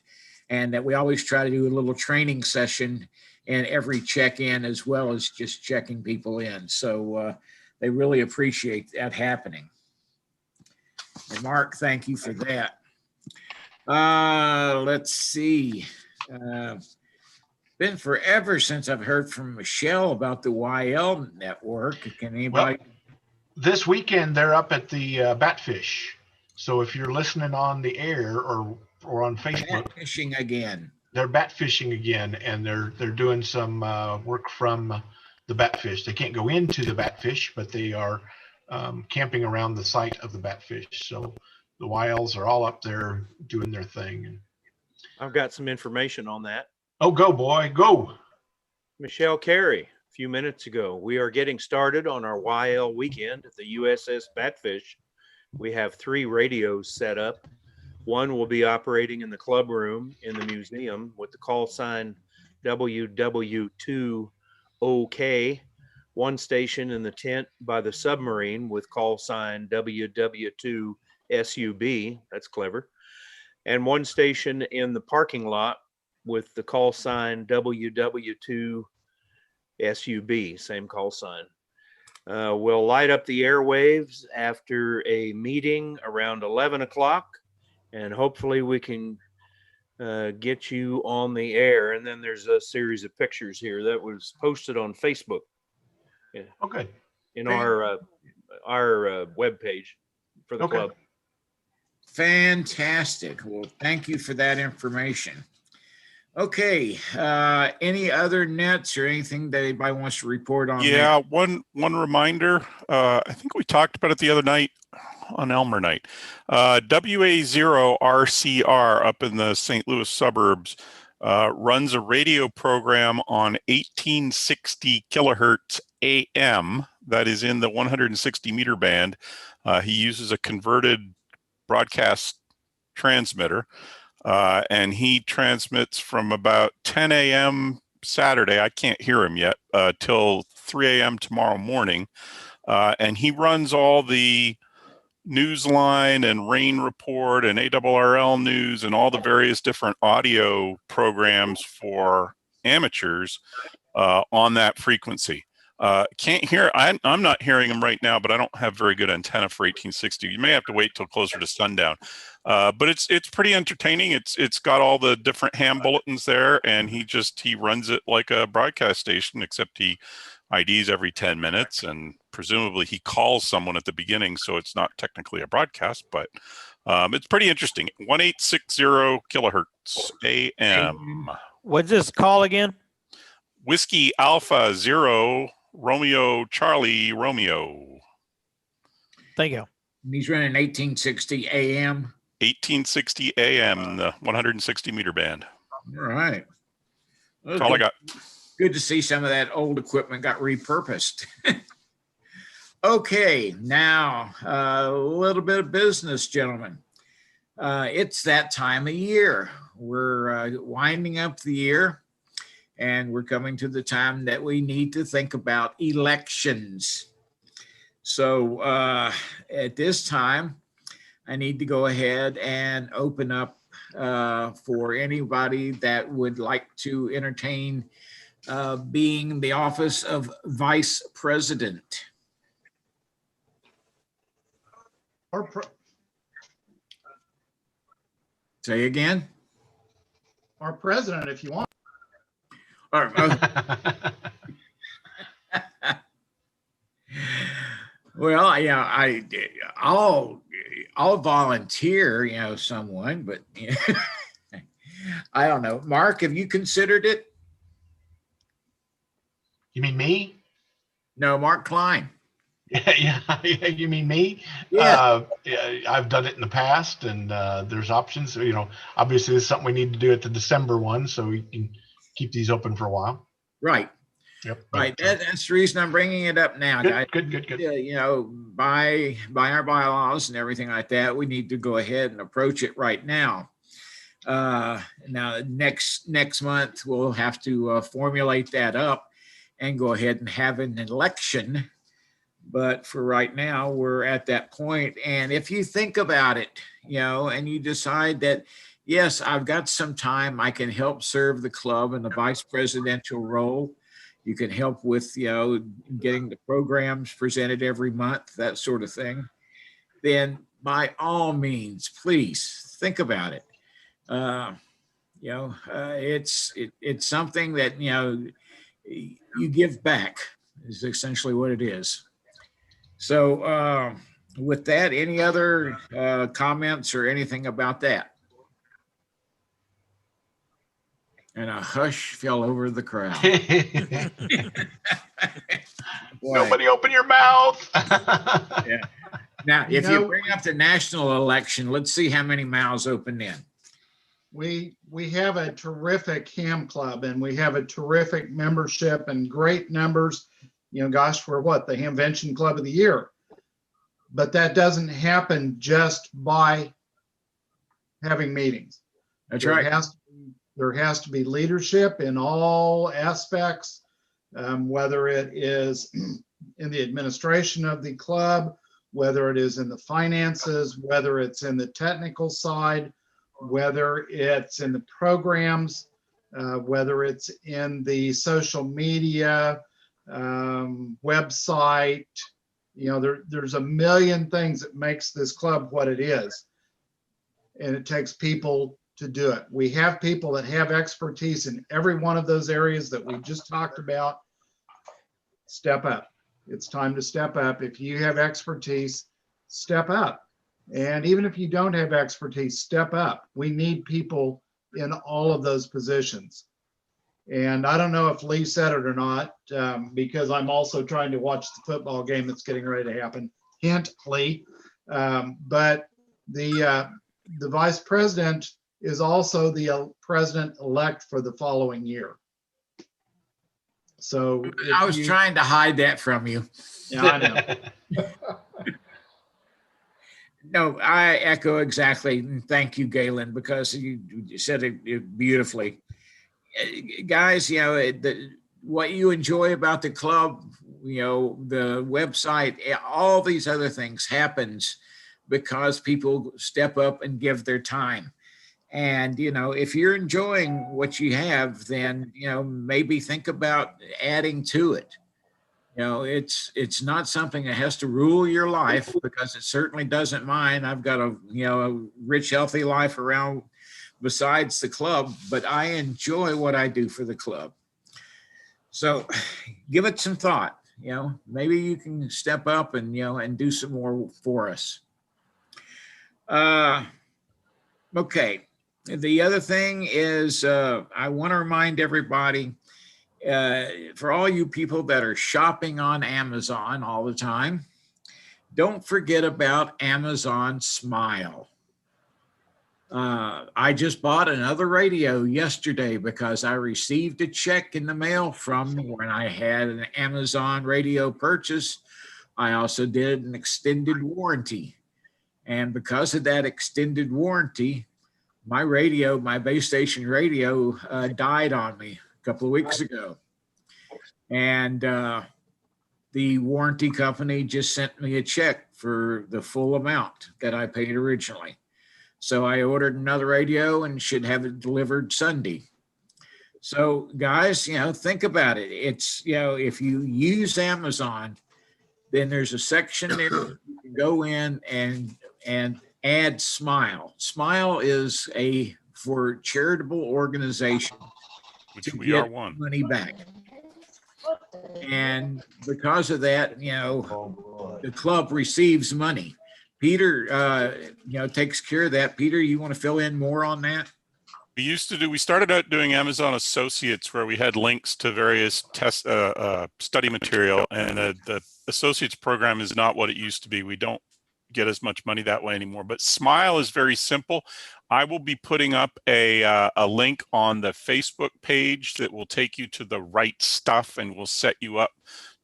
and that we always try to do a little training session and every check-in, as well as just checking people in. So they really appreciate that happening. And Mark, thank you for that. Let's see. Been forever since I've heard from Michelle about the YL network. Can anybody? Well, this weekend they're up at the Batfish. So if you're listening on the air or on Facebook, fishing again. They're bat fishing again, and they're doing some work from the Batfish. They can't go into the Batfish, but they are camping around the site of the Batfish. So the YLs are all up there doing their thing. I've got some information on that. Oh, go boy, go. Michelle Carey, a few minutes ago. We are getting started on our YL weekend at the USS Batfish. We have 3 radios set up. One will be operating in the club room in the museum with the call sign WW2OK. One station in the tent by the submarine with call sign WW2SUB. That's clever. And one station in the parking lot with the call sign WW2SUB, same call sign. We'll light up the airwaves after a meeting around 11 o'clock, and hopefully we can get you on the air. And then there's a series of pictures here that was posted on Facebook. Okay. In our webpage for the club. Fantastic. Well, thank you for that information. Okay. Any other nets or anything that anybody wants to report on? Yeah, one reminder. I think we talked about it the other night on Elmer night. WA0RCR up in the St. Louis suburbs runs a radio program on 1860 kilohertz AM that is in the 160 meter band. He uses a converted broadcast transmitter. And he transmits from about 10 a.m. Saturday. I can't hear him yet till 3 a.m. tomorrow morning. And he runs all the Newsline and Rain Report and ARRL News and all the various different audio programs for amateurs on that frequency. Can't hear. I'm not hearing him right now, but I don't have very good antenna for 1860. You may have to wait till closer to sundown. But it's pretty entertaining. It's got all the different ham bulletins there, and he runs it like a broadcast station, except he IDs every 10 minutes, and presumably he calls someone at the beginning, so it's not technically a broadcast, but it's pretty interesting. 1860 kilohertz AM. What's this call again? Whiskey Alpha 0 Romeo Charlie Romeo. Thank you. He's running 1860 AM. 1860 AM in the 160 meter band. All right. That's all I got. Good to see some of that old equipment got repurposed. Okay, now a little bit of business, gentlemen. It's that time of year. We're winding up the year, and we're coming to the time that we need to think about elections. So at this time, I need to go ahead and open up for anybody that would like to entertain being the office of Vice President. Say again? Or President, if you want. Well, yeah, I'll volunteer, someone, but I don't know. Mark, have you considered it? You mean me? No, Mark Klein. Yeah, you mean me? Yeah. I've done it in the past, and there's options. Obviously, it's something we need to do at the December one, so we can keep these open for a while. Right. Yep. Right. That's the reason I'm bringing it up now, guys. Good. By our bylaws and everything like that, we need to go ahead and approach it right now. Now, next month, we'll have to formulate that up and go ahead and have an election. But for right now, we're at that point. And if you think about it, and you decide that, yes, I've got some time, I can help serve the club in the vice presidential role. You can help with, getting the programs presented every month, that sort of thing. Then by all means, please think about it. It's something that, you give back is essentially what it is. So with that, any other comments or anything about that? And a hush fell over the crowd. Nobody open your mouth. Yeah. Now, if you bring up the national election, let's see how many mouths open then. We have a terrific ham club, and we have a terrific membership and great numbers. Gosh, we're the Hamvention Club of the Year. But that doesn't happen just by having meetings. That's right. There has to be leadership in all aspects, whether it is in the administration of the club, whether it is in the finances, whether it's in the technical side, whether it's in the programs, whether it's in the social media, website. There's a million things that makes this club what it is. And it takes people to do it. We have people that have expertise in every one of those areas that we just talked about. Step up. It's time to step up. If you have expertise, step up. And even if you don't have expertise, step up. We need people in all of those positions. And I don't know if Lee said it or not, because I'm also trying to watch the football game that's getting ready to happen. Hint, Lee. But the vice president is also the president-elect for the following year. So I was trying to hide that from you. Yeah, I know. No, I echo exactly. Thank you, Galen, because you said it beautifully. Guys, what you enjoy about the club, the website, all these other things happens because people step up and give their time. And, if you're enjoying what you have, then, maybe think about adding to it. It's not something that has to rule your life, because it certainly doesn't mine. I've got a rich, healthy life around besides the club, but I enjoy what I do for the club. So give it some thought. Maybe you can step up and, and do some more for us. Okay. The other thing is, I want to remind everybody, for all you people that are shopping on Amazon all the time, don't forget about Amazon Smile. I just bought another radio yesterday because I received a check in the mail from when I had an Amazon radio purchase. I also did an extended warranty. And because of that extended warranty, my base station radio died on me a couple of weeks ago. And the warranty company just sent me a check for the full amount that I paid originally. So I ordered another radio and should have it delivered Sunday. So guys, think about it. It's, if you use Amazon, then there's a section there you can go in and add Smile. Smile is for charitable organization, which we are one. Money back. And because of that, the club receives money. Peter, takes care of that. Peter, you want to fill in more on that? We started out doing Amazon Associates, where we had links to various study material, and the Associates program is not what it used to be. We don't get as much money that way anymore, but Smile is very simple. I will be putting up a link on the Facebook page that will take you to the right stuff and will set you up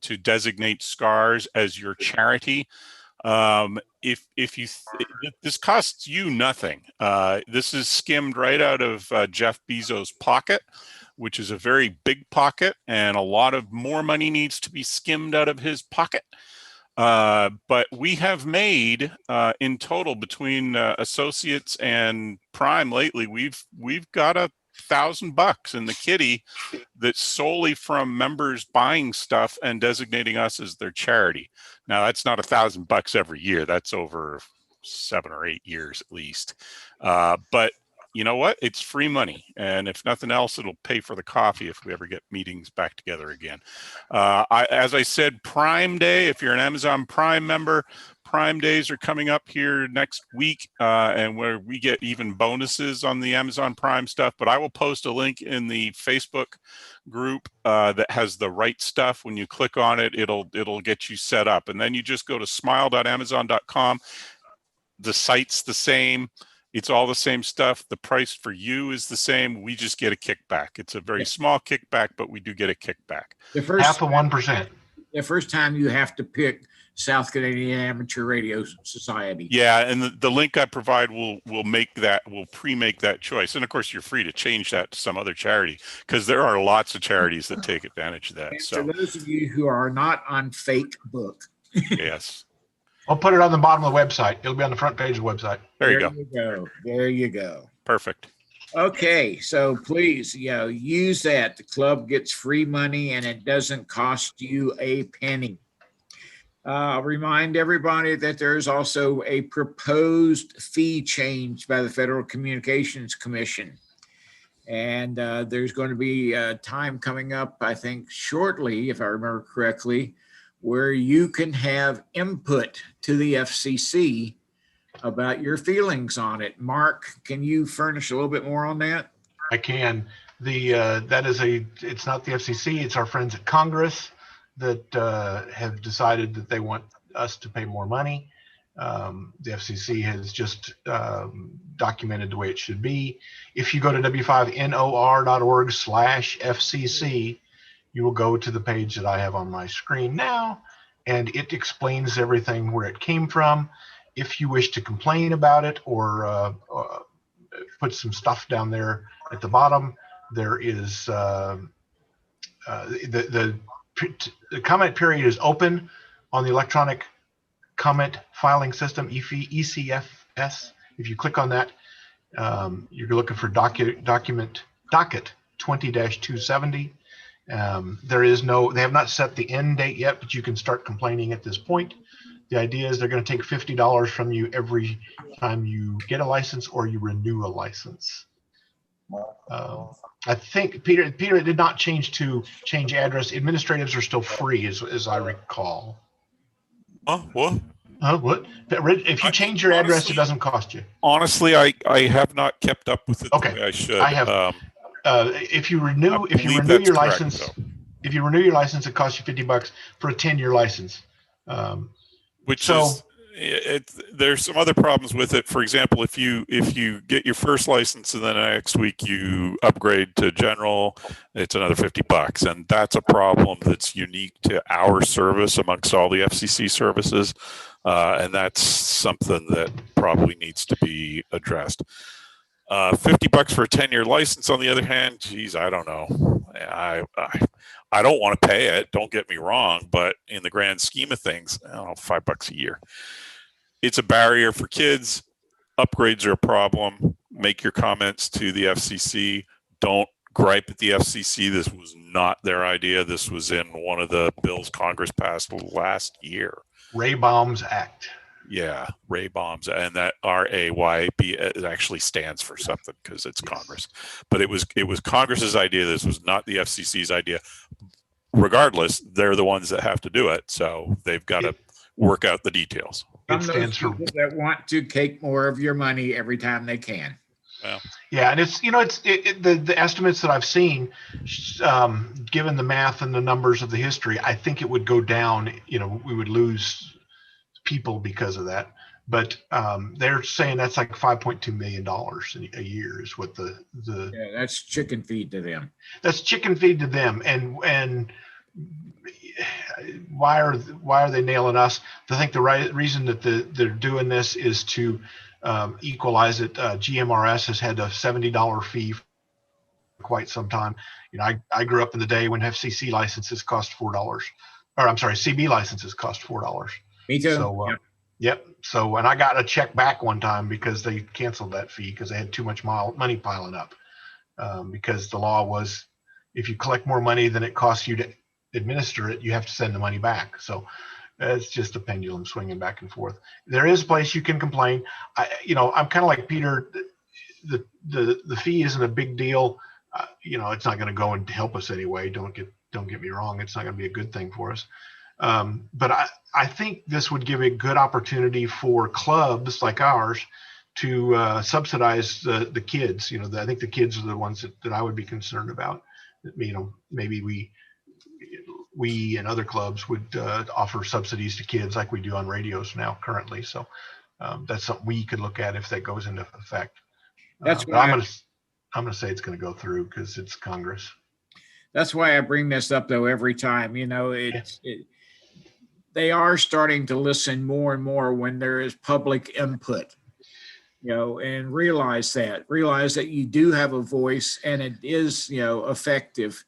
to designate SCARS as your charity. If this costs you nothing, this is skimmed right out of Jeff Bezos' pocket, which is a very big pocket, and a lot of more money needs to be skimmed out of his pocket. But we have made in total between associates and Prime lately, we've got $1,000 in the kitty that's solely from members buying stuff and designating us as their charity. Now that's not $1,000 every year. That's over 7 or 8 years at least. But you know what? It's free money. And if nothing else, it'll pay for the coffee if we ever get meetings back together again. As I said, Prime Day, if you're an Amazon Prime member, Prime Days are coming up here next week, and where we get even bonuses on the Amazon Prime stuff. But I will post a link in the Facebook group that has the right stuff. When you click on it, it'll get you set up. And then you just go to smile.amazon.com. The site's the same. It's all the same stuff. The price for you is the same. We just get a kickback. It's a very small kickback, but we do get a kickback. The first half of 1%. The first time you have to pick South Canadian Amateur Radio Society. Yeah, and the link I provide will pre-make that choice. And of course, you're free to change that to some other charity, because there are lots of charities that take advantage of that. And so for those of you who are not on Facebook. Yes. I'll put it on the bottom of the website. It'll be on the front page of the website. There you go. There you go. Perfect. Okay, so please, use that. The club gets free money and it doesn't cost you a penny. Remind everybody that there's also a proposed fee change by the Federal Communications Commission. And there's going to be a time coming up, I think shortly, if I remember correctly, where you can have input to the FCC about your feelings on it. Mark, can you furnish a little bit more on that? I can. It's not the FCC, it's our friends at Congress that have decided that they want us to pay more money. The FCC has just documented the way it should be. If you go to w5nor.org/FCC, you will go to the page that I have on my screen now, and it explains everything where it came from. If you wish to complain about it or put some stuff down there at the bottom, there is the comment period is open on the electronic comment filing system, ECFS. If you click on that, you're looking for docket 20-270. They have not set the end date yet, but you can start complaining at this point. The idea is they're going to take $50 from you every time you get a license or you renew a license. I think Peter, it did not change address. Administratives are still free, as I recall. Oh, what? What? If you change your address, it doesn't cost you. Honestly, I have not kept up with it the way I should. I have. If you renew your license, it costs you $50 for a 10-year license. There's some other problems with it. For example, if you get your first license and then next week you upgrade to general, it's another $50, and that's a problem that's unique to our service amongst all the FCC services, and that's something that probably needs to be addressed. $50 for a 10-year license, on the other hand, geez, I don't know. I don't want to pay it. Don't get me wrong, but in the grand scheme of things, I don't know, $5 a year. It's a barrier for kids. Upgrades are a problem. Make your comments to the FCC. Don't gripe at the FCC. This was not their idea. This was in one of the bills Congress passed last year. Ray Baum's Act. Yeah, Ray Baum's, and that RAYB, it actually stands for something because it's Congress. But it was Congress's idea. This was not the FCC's idea. Regardless, they're the ones that have to do it, so they've got to work out the details. It stands for people that want to take more of your money every time they can. Well, yeah, and the estimates that I've seen, given the math and the numbers of the history, I think it would go down. We would lose people because of that, but they're saying that's like $5.2 million a year is what that's chicken feed to them. That's chicken feed to them, and why are they nailing us? I think the reason that they're doing this is to equalize it. GMRS has had a $70 fee for quite some time. I grew up in the day when FCC licenses cost $4. or I'm sorry, CB licenses cost $4. Me too. So, Yeah. yep. So, and I got a check back one time because they canceled that fee because they had too much money piling up. Because the law was, if you collect more money than it costs you to administer it, you have to send the money back. So it's just a pendulum swinging back and forth. There is a place you can complain. I'm kind of like Peter. The fee isn't a big deal. It's not going to go and help us anyway. Don't get me wrong. It's not going to be a good thing for us. But I think this would give a good opportunity for clubs like ours to subsidize the kids. I think the kids are the ones that I would be concerned about. Maybe we and other clubs would offer subsidies to kids like we do on radios now currently. So that's something we could look at if that goes into effect. That's but why I'm gonna say it's gonna go through because it's Congress. That's why I bring this up though every time. They are starting to listen more and more when there is public input. And realize that you do have a voice and it is, effective,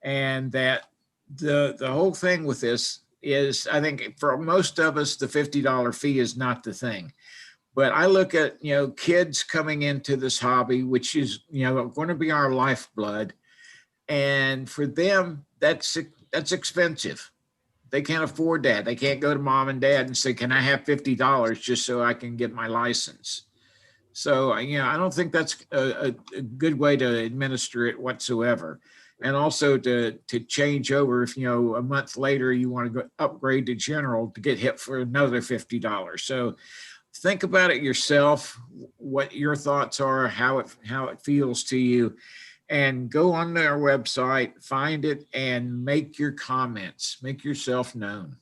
and that the whole thing with this is, I think for most of us, the $50 fee is not the thing. But I look at, kids coming into this hobby, which is, going to be our lifeblood. And for them, that's expensive. They can't afford that. They can't go to mom and dad and say, can I have $50 just so I can get my license? So, I don't think that's a good way to administer it whatsoever. And also to change over if, a month later you want to go upgrade to general to get hit for another $50. So think about it yourself, what your thoughts are, how it feels to you, and go on their website, find it, and make your comments, make yourself known.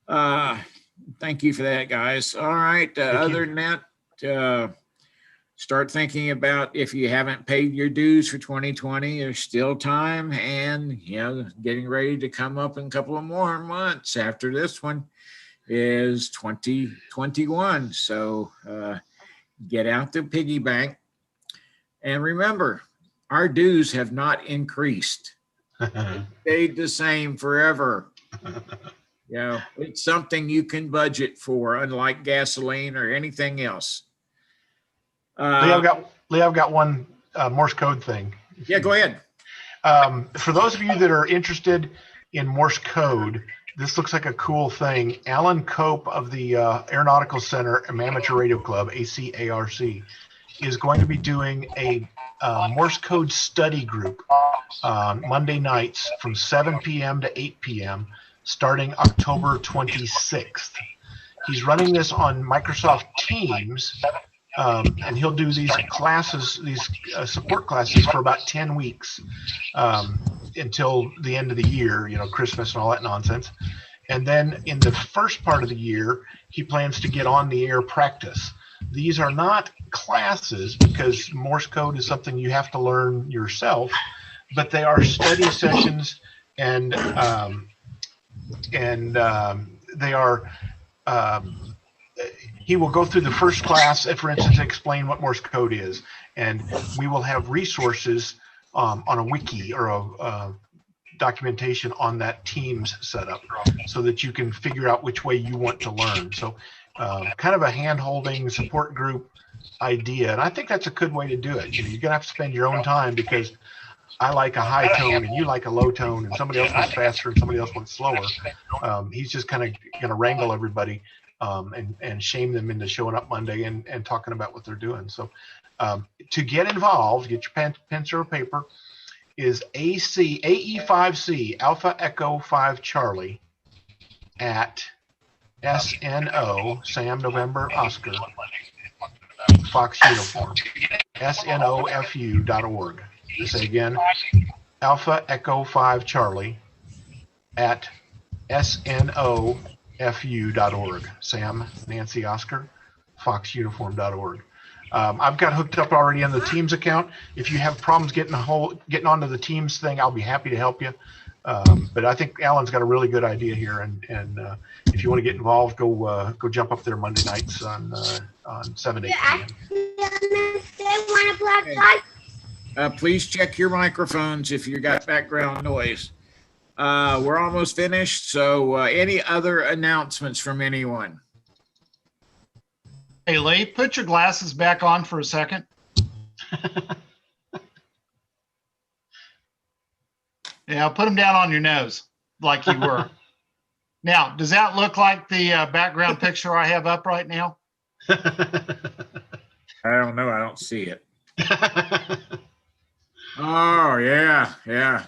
Thank you for that, guys. All right. Other than that, start thinking about if you haven't paid your dues for 2020, there's still time, and getting ready to come up in a couple of more months after this one is 2021. So get out the piggy bank, and remember, our dues have not increased. They stayed the same forever. It's something you can budget for, unlike gasoline or anything else. Lee, I've got one Morse code thing. Yeah, go ahead. For those of you that are interested in Morse code, this looks like a cool thing. Alan Cope of the Aeronautical Center Amateur Radio Club, ACARC, is going to be doing a Morse code study group Monday nights from 7 p.m. to 8 p.m. starting October 26th. He's running this on Microsoft Teams. And he'll do these classes, these support classes for about 10 weeks until the end of the year, Christmas and all that nonsense. And then in the first part of the year, he plans to get on the air practice. These are not classes because Morse code is something you have to learn yourself, but they are study sessions, and they are. He will go through the first class, for instance, explain what Morse code is, and we will have resources on a wiki or a documentation on that Teams setup so that you can figure out which way you want to learn. So kind of a hand-holding support group idea, and I think that's a good way to do it. You're gonna have to spend your own time because I like a high tone and you like a low tone, and somebody else wants faster and somebody else wants slower. He's just kind of gonna wrangle everybody and shame them into showing up Monday and talking about what they're doing. So to get involved, get your pencil or paper, is AE5C, Alpha Echo 5 Charlie, at SNO, Sam November Oscar, Fox Uniform, SNOFU.org. Say again, Alpha Echo 5 Charlie, at SNOFU.org. Sam, Nancy, Oscar, foxuniform.org. I've got hooked up already on the Teams account. If you have problems getting onto the Teams thing, I'll be happy to help you. But I think Alan's got a really good idea here, and if you want to get involved, go jump up there Monday nights on 7 8 p.m. Please check your microphones if you got background noise. We're almost finished. So any other announcements from anyone? Hey, Lee, put your glasses back on for a second. Yeah, put them down on your nose like you were. Now, does that look like the background picture I have up right now? I don't know. I don't see it. Oh, yeah, yeah.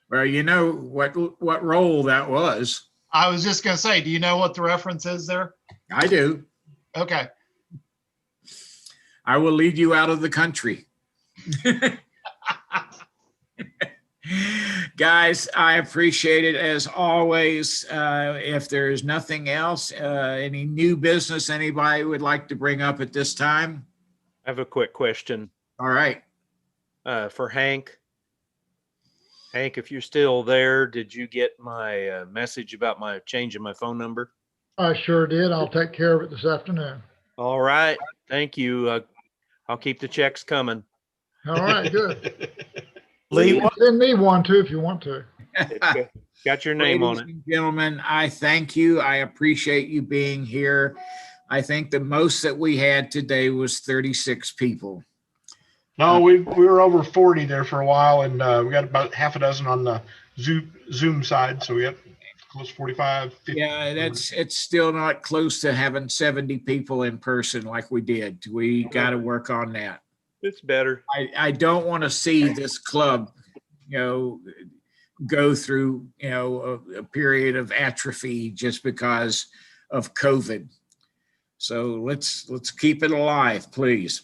Well, you know what role that was. I was just going to say, do you know what the reference is there? I do. Okay. I will lead you out of the country. Guys, I appreciate it as always. If there's nothing else, any new business anybody would like to bring up at this time? I have a quick question. All right. For Hank. Hank, if you're still there, did you get my message about my changing my phone number? I sure did. I'll take care of it this afternoon. All right. Thank you. I'll keep the checks coming. All right, good. Lee, You can send me one too if you want to. Got your name on Ladies it. and gentlemen, I thank you. I appreciate you being here. I think the most that we had today was 36 people. No, we were over 40 there for a while, and we got about half a dozen on the Zoom side. So we have close to 45, 50. Yeah, it's still not close to having 70 people in person like we did. We got to work on that. It's better. I don't want to see this club, go through, a period of atrophy just because of COVID. So let's keep it alive, please.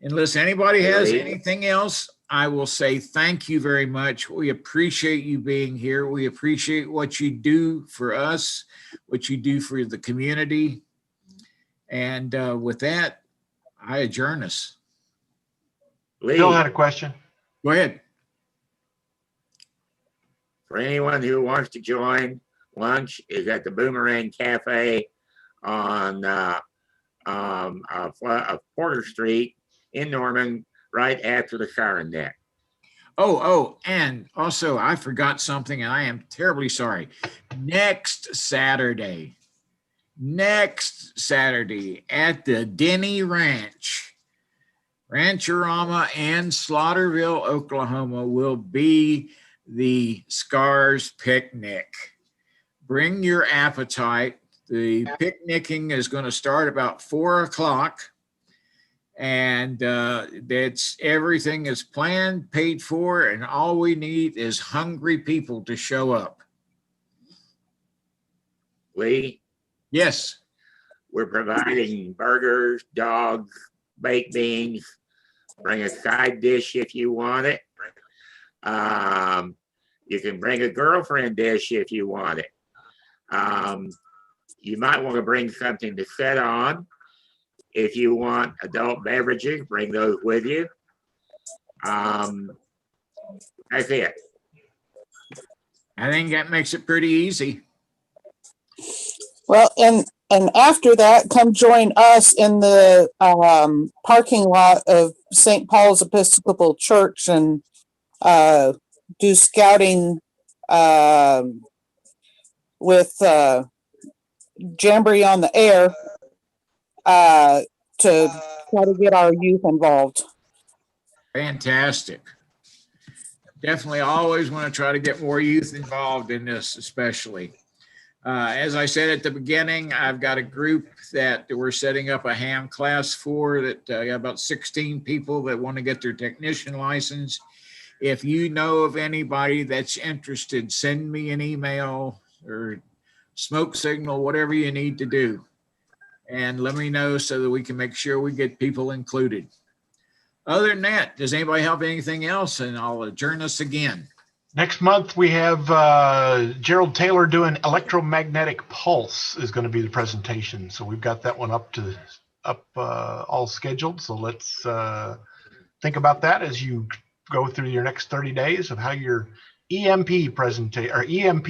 Unless anybody has anything else, I will say thank you very much. We appreciate you being here. We appreciate what you do for us, what you do for the community. And with that, I adjourn us. Bill had a question. Go ahead. For anyone who wants to join, lunch is at the Boomerang Cafe on Porter Street in Norman, right after the Siren Deck. Oh, and also I forgot something, and I am terribly sorry. Next Saturday at the Denny Ranch, Rancherama in Slaughterville, Oklahoma, will be the Scars Picnic. Bring your appetite. The picnicking is going to start about 4 o'clock. And everything is planned, paid for, and all we need is hungry people to show up. Lee? Yes. We're providing burgers, dogs, baked beans. Bring a side dish if you want it. You can bring a girlfriend dish if you want it. You might want to bring something to sit on. If you want adult beverages, bring those with you. That's it. I think that makes it pretty easy. Well, and after that, come join us in the parking lot of St. Paul's Episcopal Church and do scouting with Jamboree on the Air to try to get our youth involved. Fantastic. Definitely always want to try to get more youth involved in this, especially. As I said at the beginning, I've got a group that we're setting up a ham class for that got about 16 people that want to get their technician license. If you know of anybody that's interested, send me an email or smoke signal, whatever you need to do. And let me know so that we can make sure we get people included. Other than that, does anybody have anything else? And I'll adjourn us again. Next month, we have Gerald Taylor doing electromagnetic pulse is going to be the presentation. So we've got that one up all scheduled. So let's think about that as you go through your next 30 days of how your EMP presentation or EMP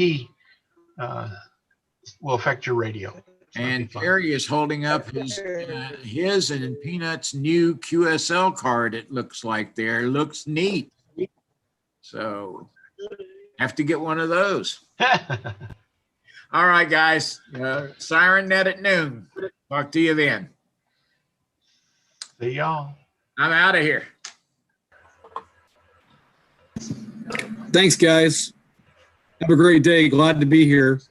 will affect your radio. And Terry is holding up his and Peanut's new QSL card. It looks like there. Looks neat. So, Have to get one of those. All right, guys. Siren net at noon. Talk to you then. See y'all. I'm out of here. Thanks, guys. Have a great day. Glad to be here.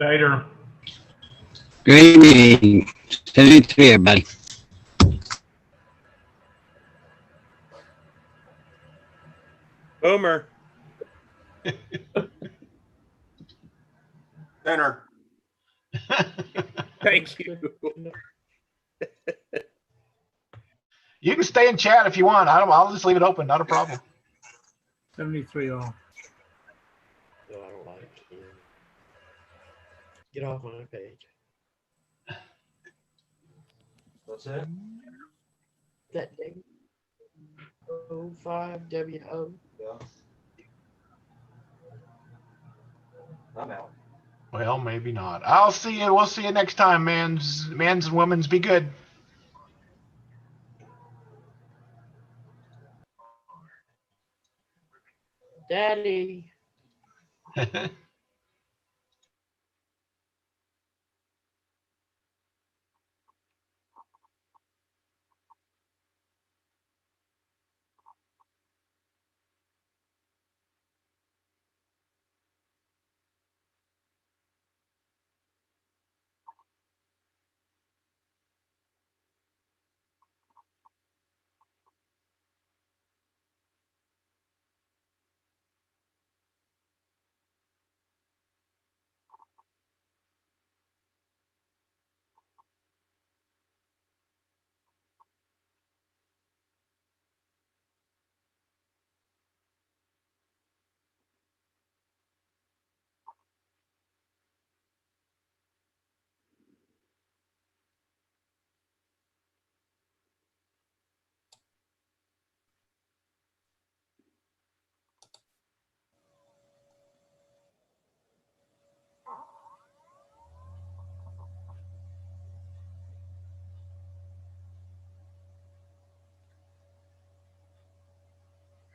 Later. Great meeting. 73, everybody. Boomer. Dinner. Thank you. You can stay and chat if you want. I'll just leave it open. Not a problem. 73 all. No, I don't like it. Get off my page. What's that? That day. 05WO. Yeah. I'm out. Well, maybe not. I'll see you. We'll see you next time, mans and women's. Be good. Daddy.